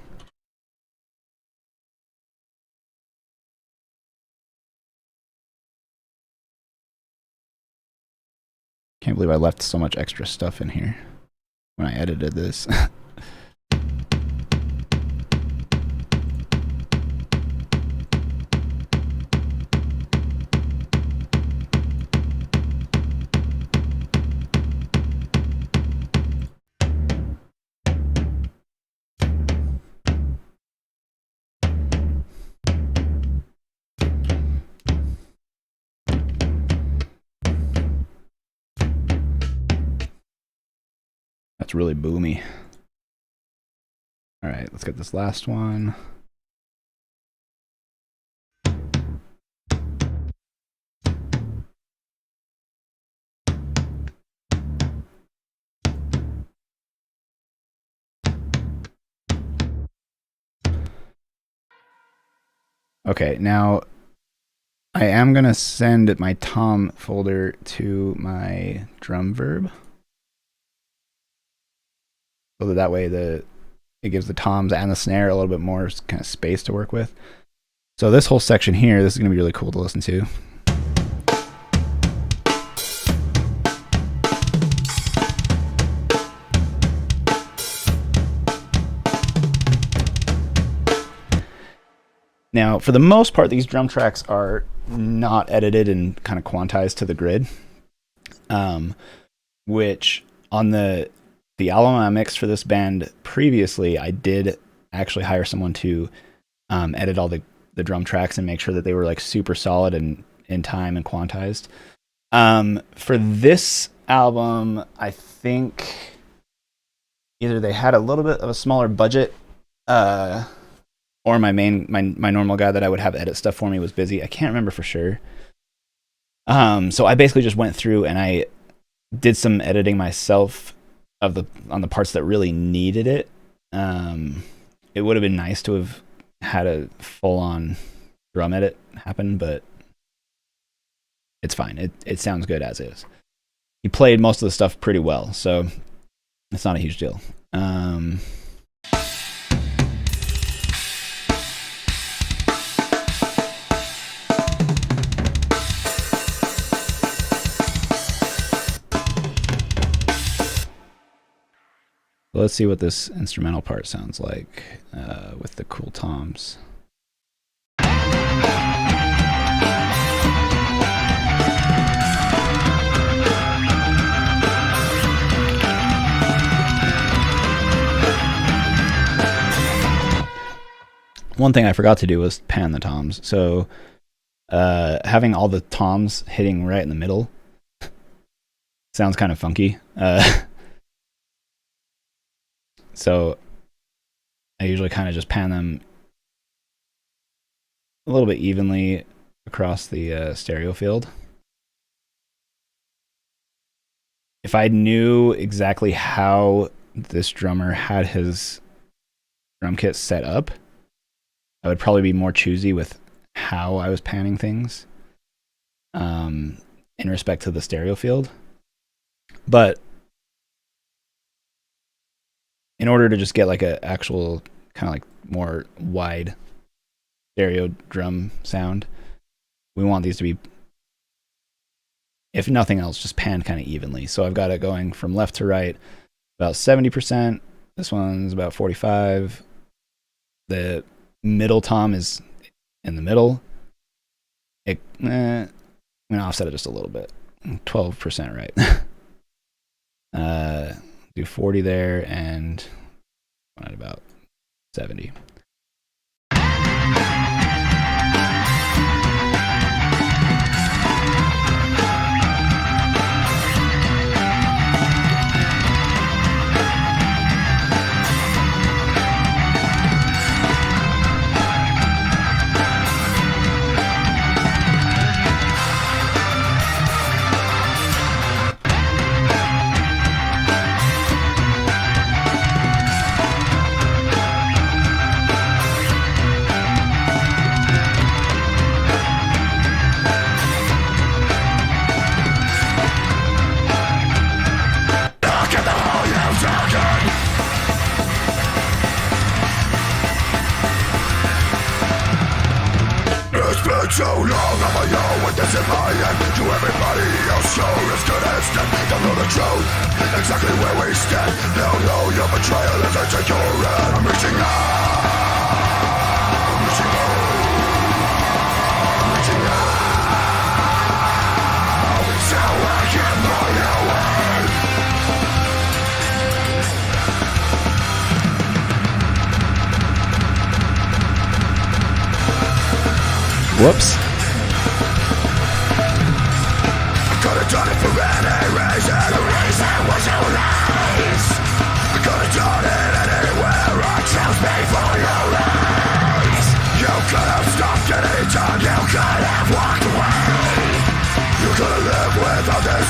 Can't believe I left so much extra stuff in here when I edited this. it's really boomy. All right, let's get this last one. Okay, now I am going to send my tom folder to my drum verb. So that way it gives the toms and the snare a little bit more kind of space to work with. So this whole section here, this is going to be really cool to listen to. Now, for the most part, these drum tracks are not edited and kind of quantized to the grid, which on the album I mixed for this band previously, I did actually hire someone to edit all the drum tracks and make sure that they were like super solid and in time and quantized. For this album, I think either they had a little bit of a smaller budget, or my normal guy that I would have edit stuff for me was busy. I can't remember for sure. So I basically just went through and I did some editing myself on the parts that really needed it. It would have been nice to have had a full-on drum edit happen, but it's fine. It sounds good as is. He played most of the stuff pretty well, so it's not a huge deal. Let's see what this instrumental part sounds like with the cool toms. One thing I forgot to do was pan the toms. So having all the toms hitting right in the middle sounds kind of funky. So I usually kind of just pan them a little bit evenly across the stereo field. If I knew exactly how this drummer had his drum kit set up, I would probably be more choosy with how I was panning things in respect to the stereo field. But in order to just get like a actual kind of like more wide stereo drum sound, we want these to be, if nothing else, just panned kind of evenly. So I've got it going from left to right about 70%. This one's about 45. The middle tom is in the middle. I'm going to offset it just a little bit. 12% right. Do 40 there and at about 70. So long, I'm alone with this in my head. To everybody else, you're as good as dead. They'll know the truth, exactly where we stand. They'll know your betrayal as I take your hand. I'm reaching out, I'm reaching out, I'm reaching out. It's how I can run away. Whoops.
Could've done it for any reason. The reason was your lies.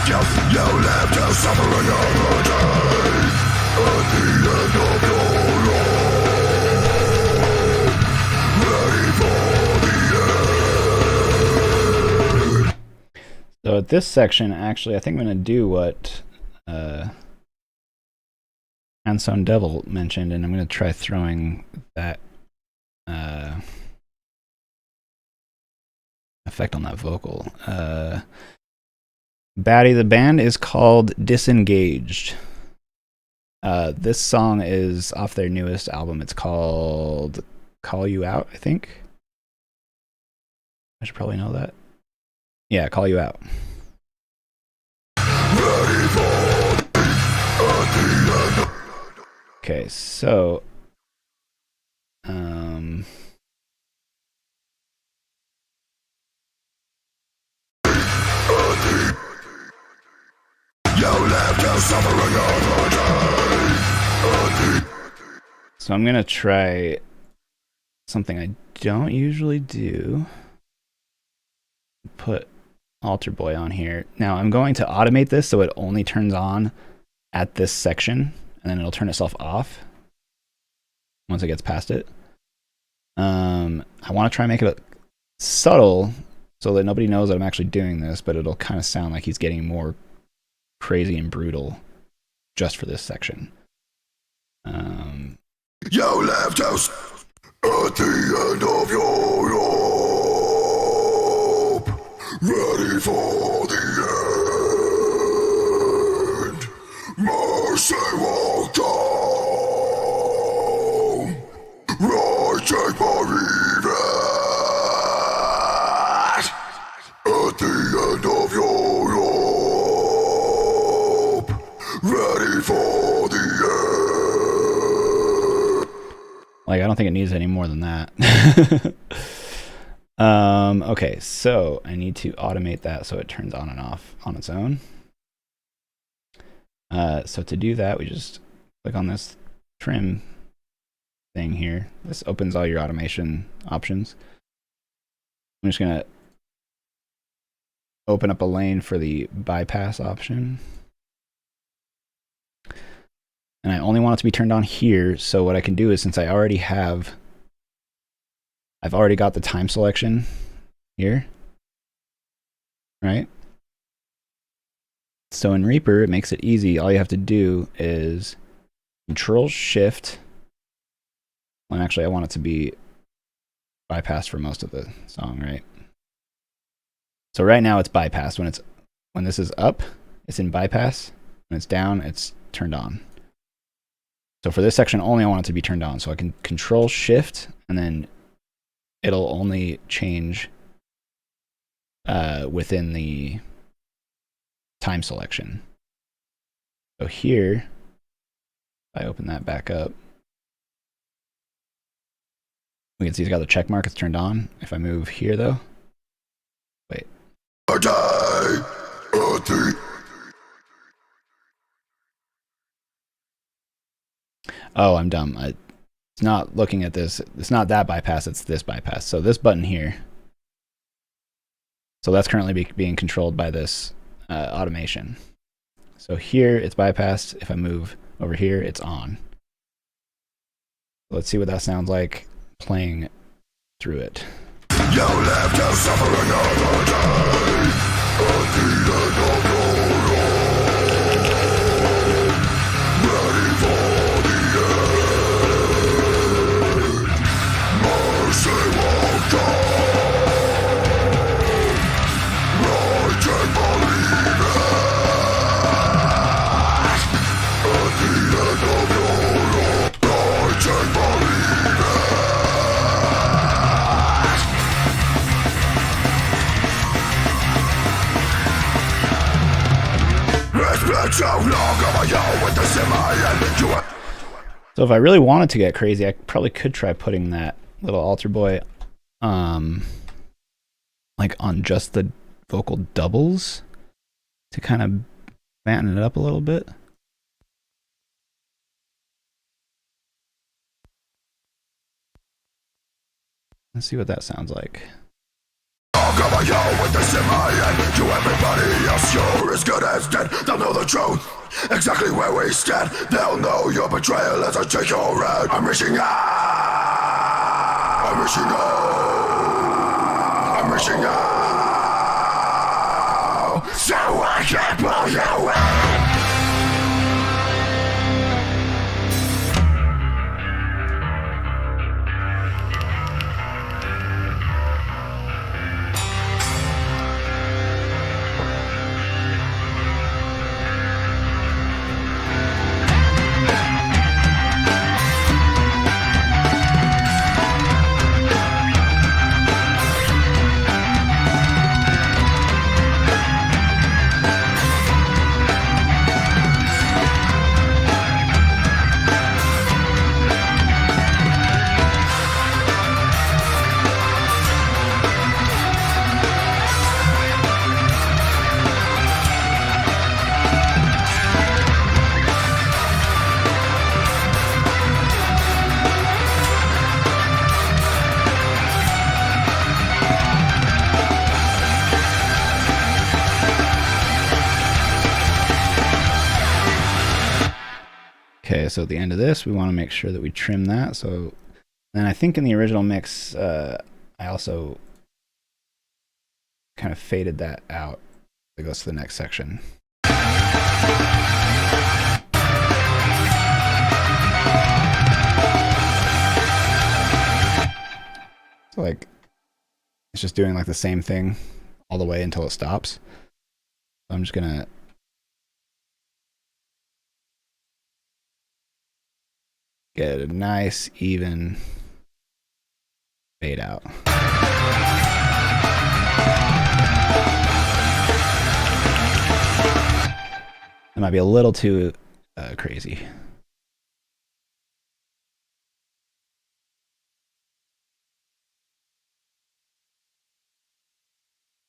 You live to suffer another day at the end of your road. Ready for the end.
So at this section, actually, I think I'm going to do what Handsome Devil mentioned, and I'm going to try throwing that effect on that vocal. Batty, the band is called Disengaged. This song is off their newest album. It's called Call You Out, I think. I should probably know that. Yeah, Call You Out. Okay, so so I'm gonna try something I don't usually do. Put Altar Boy on here. Now I'm going to automate this so it only turns on at this section, and then it'll turn itself off once it gets past it. I want to try and make it subtle so that nobody knows that I'm actually doing this, but it'll kind of sound like he's getting more crazy and brutal just for this section.
You left us at the end of your rope, ready for the end. Mercy won't come, right take my revenge. At the end of your rope, ready for the end.
Like, I don't think it needs any more than that. Okay, so I need to automate that so it turns on and off on its own. So to do that, we just click on this trim thing here. This opens all your automation options. I'm just going to open up a lane for the bypass option. And I only want it to be turned on here, so what I can do is, since I've already got the time selection here, right? So in Reaper, it makes it easy. All you have to do is Control-Shift, and actually I want it to be bypassed for most of the song, right? So right now it's bypassed. When this is up, it's in bypass. When it's down, it's turned on. So for this section only, I want it to be turned on. So I can Control-Shift, and then it'll only change within the time selection. So here, if I open that back up, we can see it's got the check mark. It's turned on. If I move here, though, wait. Oh, I'm dumb. It's not looking at this. It's not that bypass. It's this bypass. So this button here. So that's currently being controlled by this automation. So here it's bypassed. If I move over here, it's on. Let's see what that sounds like playing through it.
You live to suffer another day at the end of your road, ready for the end. Mercy won't come, right take my revenge. At the end of your road, right take my revenge.
So if I really wanted to get crazy, I probably could try putting that little Altar Boy like on just the vocal doubles to kind of fatten it up a little bit. Let's see what that sounds like.
Come my own with this in my head. To everybody else, you're as good as dead. They'll know the truth, exactly where we stand. They'll know your betrayal as I take your hand. I'm reaching out, I'm reaching out, I'm reaching out, so I can pull you in.
Okay, so at the end of this, we want to make sure that we trim that. So then I think in the original mix, I also kind of faded that out. It goes to the next section. So like, it's just doing like the same thing all the way until it stops. So I'm just gonna get a nice even fade out. It might be a little too crazy.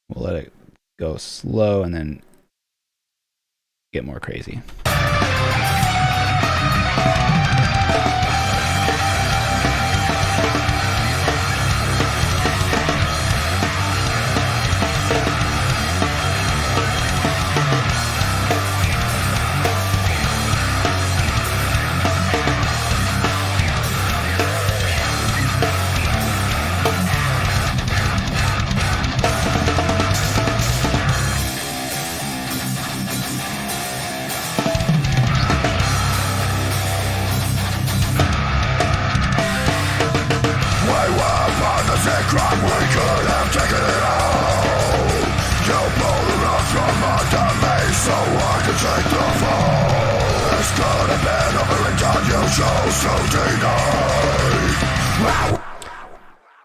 We'll let it go slow and then get more crazy.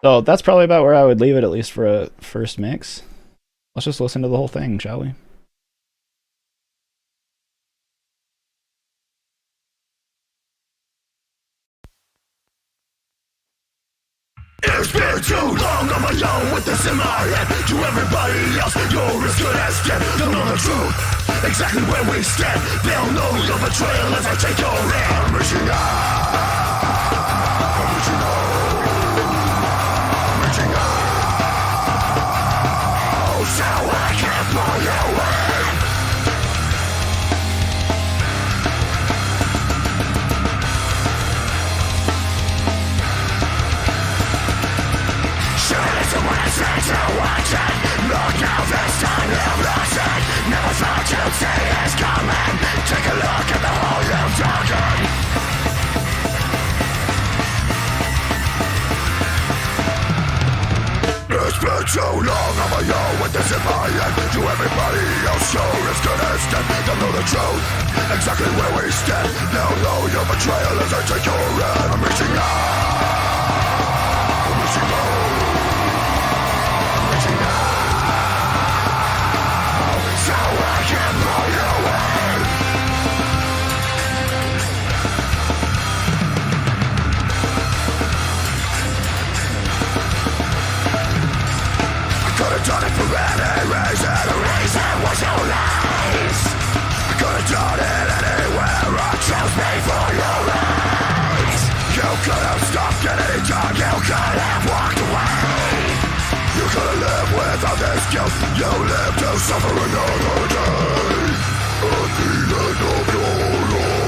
So that's probably about where I would leave it, at least for a first mix. Let's just listen to the whole thing, shall we?
It's been too long on my own with this in my head. To everybody else, you're as good as dead. They'll know the truth, exactly where we stand. They'll know your betrayal as I take your hand. I'm reaching out, I'm reaching out, I'm reaching out, so I can pull you in. To watch it, look out this time you've lost it. Never thought you'd see it's coming. Take a look at the hole you've dug in. It's been too long on my own with this in my head. To everybody else, you're as good as dead. They'll know the truth, exactly where we stand. They'll know your betrayal as I take your hand. I'm reaching out, I'm reaching out. So I can pull you in. I could have done it for any reason. The reason was your lies. I could have done it anywhere. I chose me for your lies. kills. You live to suffer another day. At the end of your road,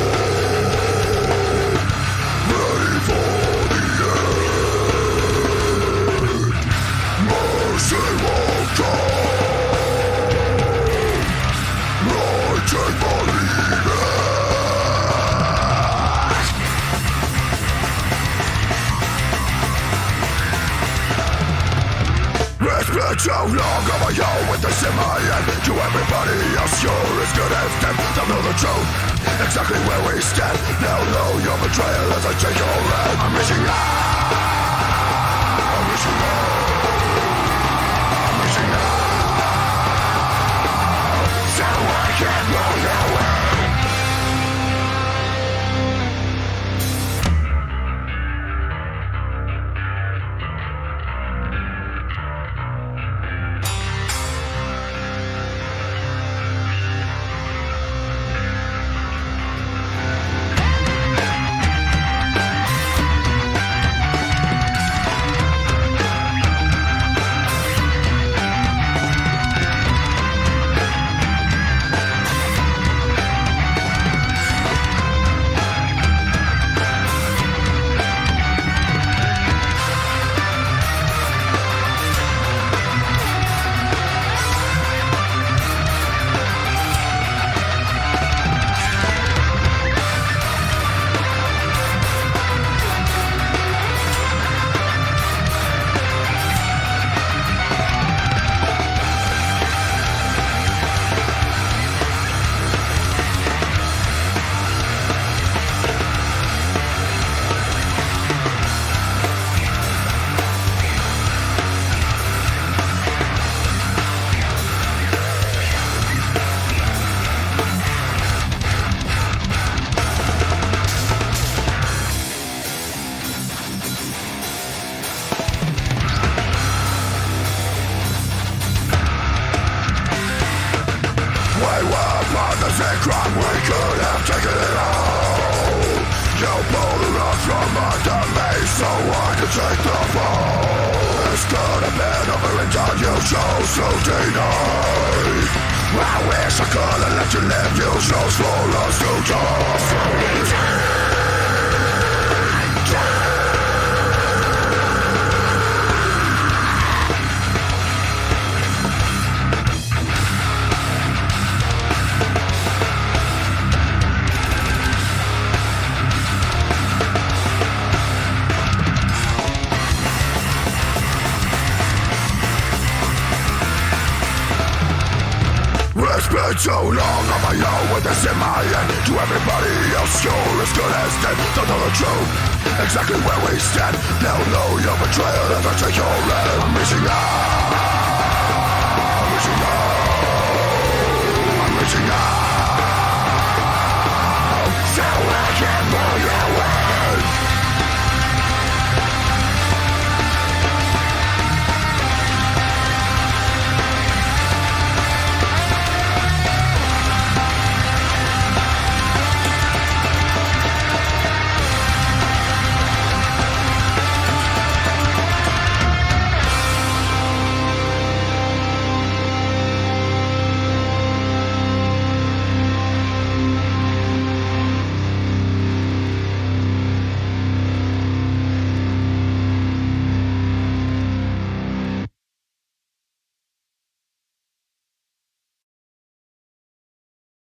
ready for the end. Mercy won't come. Right and believe it. It's been so long of a yo with this in my head. To everybody else, you're as good as dead. They'll know the truth, exactly where we stand. They'll know your betrayal as I take your land. I'm reaching out, I'm reaching out, I'm reaching out, so I can blow your way. Crime, we could have taken it all. You pulled the rug from under me so I could take the fall. This could have been over and done, you chose to deny. I wish I could have let you live, you chose for us to die. It's been so long, I'm a yo with this in my head. To everybody else, you're as good as dead. They'll know the truth, exactly where we stand. They'll know your betrayal as I take your land. I'm reaching out, I'm reaching out, I'm reaching out, so I can blow your way.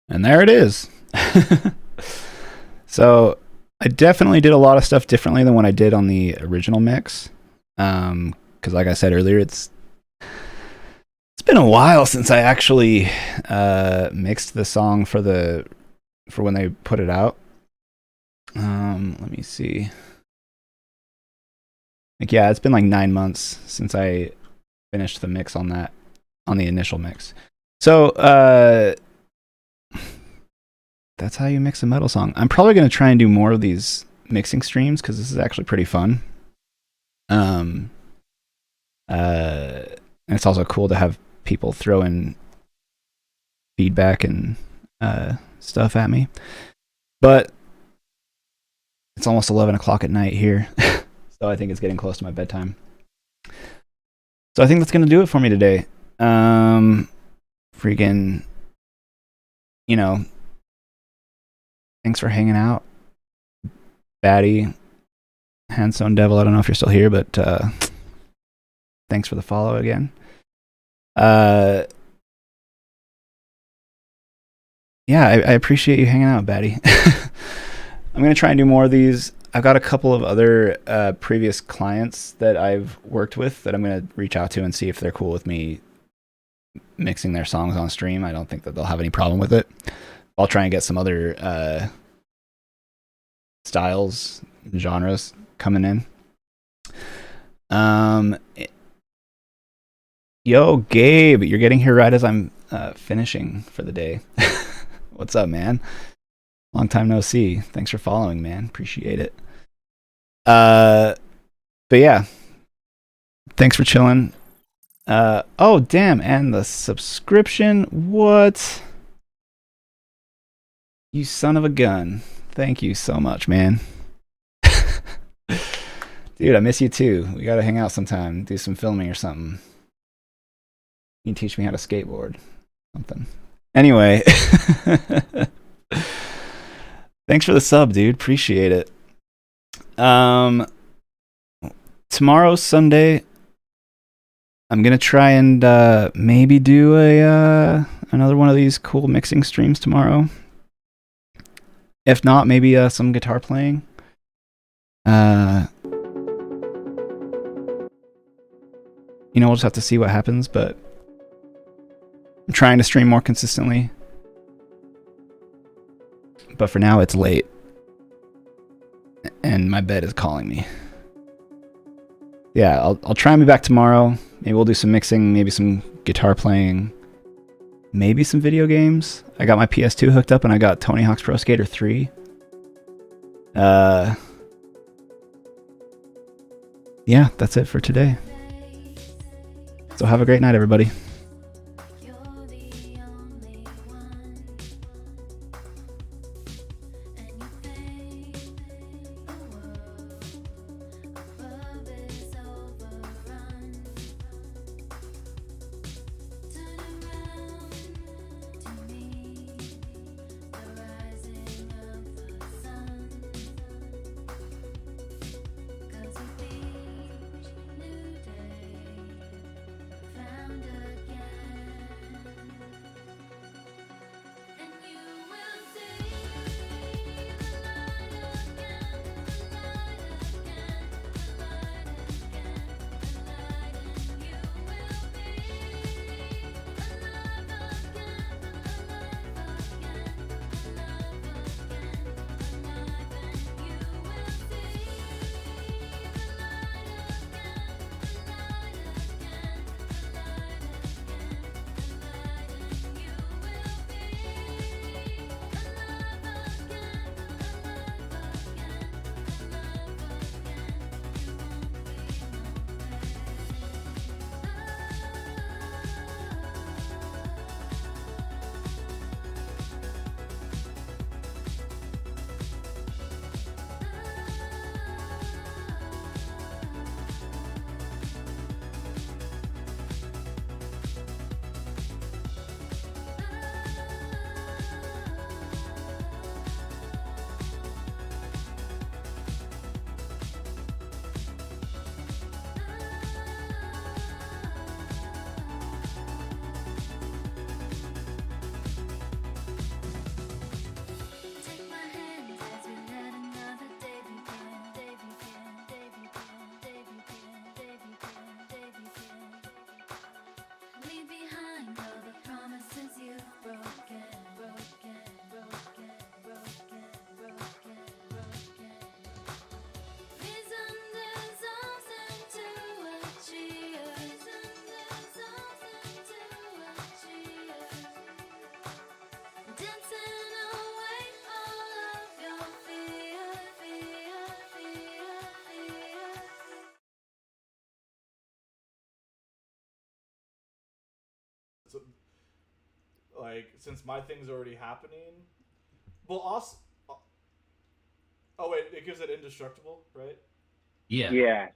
And there it is. So I definitely did a lot of stuff differently than what I did on the original mix. Because like I said earlier, it's been a while since I actually mixed the song for when they put it out. Let me see. Like, yeah, it's been like 9 months since I finished the mix on the initial mix. So that's how you mix a metal song. I'm probably going to try and do more of these mixing streams because this is actually pretty fun. And it's also cool to have people throw in feedback and stuff at me. But it's almost 11 o'clock at night here, so I think it's getting close to my bedtime. So I think that's going to do it for me today. Freaking, you know, thanks for hanging out, Batty, Handstone Devil. I don't know if you're still here, but thanks for the follow again. Yeah, I appreciate you hanging out, Batty. I'm gonna try and do more of these. I've got a couple of other previous clients that I've worked with that I'm gonna reach out to and see if they're cool with me mixing their songs on stream. I don't think that they'll have any problem with it. I'll try and get some other styles, genres coming in. Yo, Gabe, you're getting here right as I'm finishing for the day. What's up, man? Long time no see. Thanks for following, man. Appreciate it. But yeah, thanks for chilling. Oh, damn, and the subscription. What? You son of a gun. Thank you so much, man. Dude, I miss you too. We gotta hang out sometime, do some filming or something. You can teach me how to skateboard. Something. Anyway. Thanks for the sub, dude. Appreciate it. Tomorrow, Sunday, I'm gonna try and maybe do a another one of these cool mixing streams tomorrow. If not, maybe some guitar playing. You know, we'll just have to see what happens, but I'm trying to stream more consistently. But for now, it's late. And my bed is calling me. Yeah, I'll try and be back tomorrow. Maybe we'll do some mixing, maybe some guitar playing, maybe some video games. I got my PS2 hooked up and I got Tony Hawk's Pro Skater 3. Yeah, that's it for today. So have a great night, everybody.
So, like, since my thing's already happening, well, also, oh wait, it gives it indestructible, right?
Yeah.
Yeah.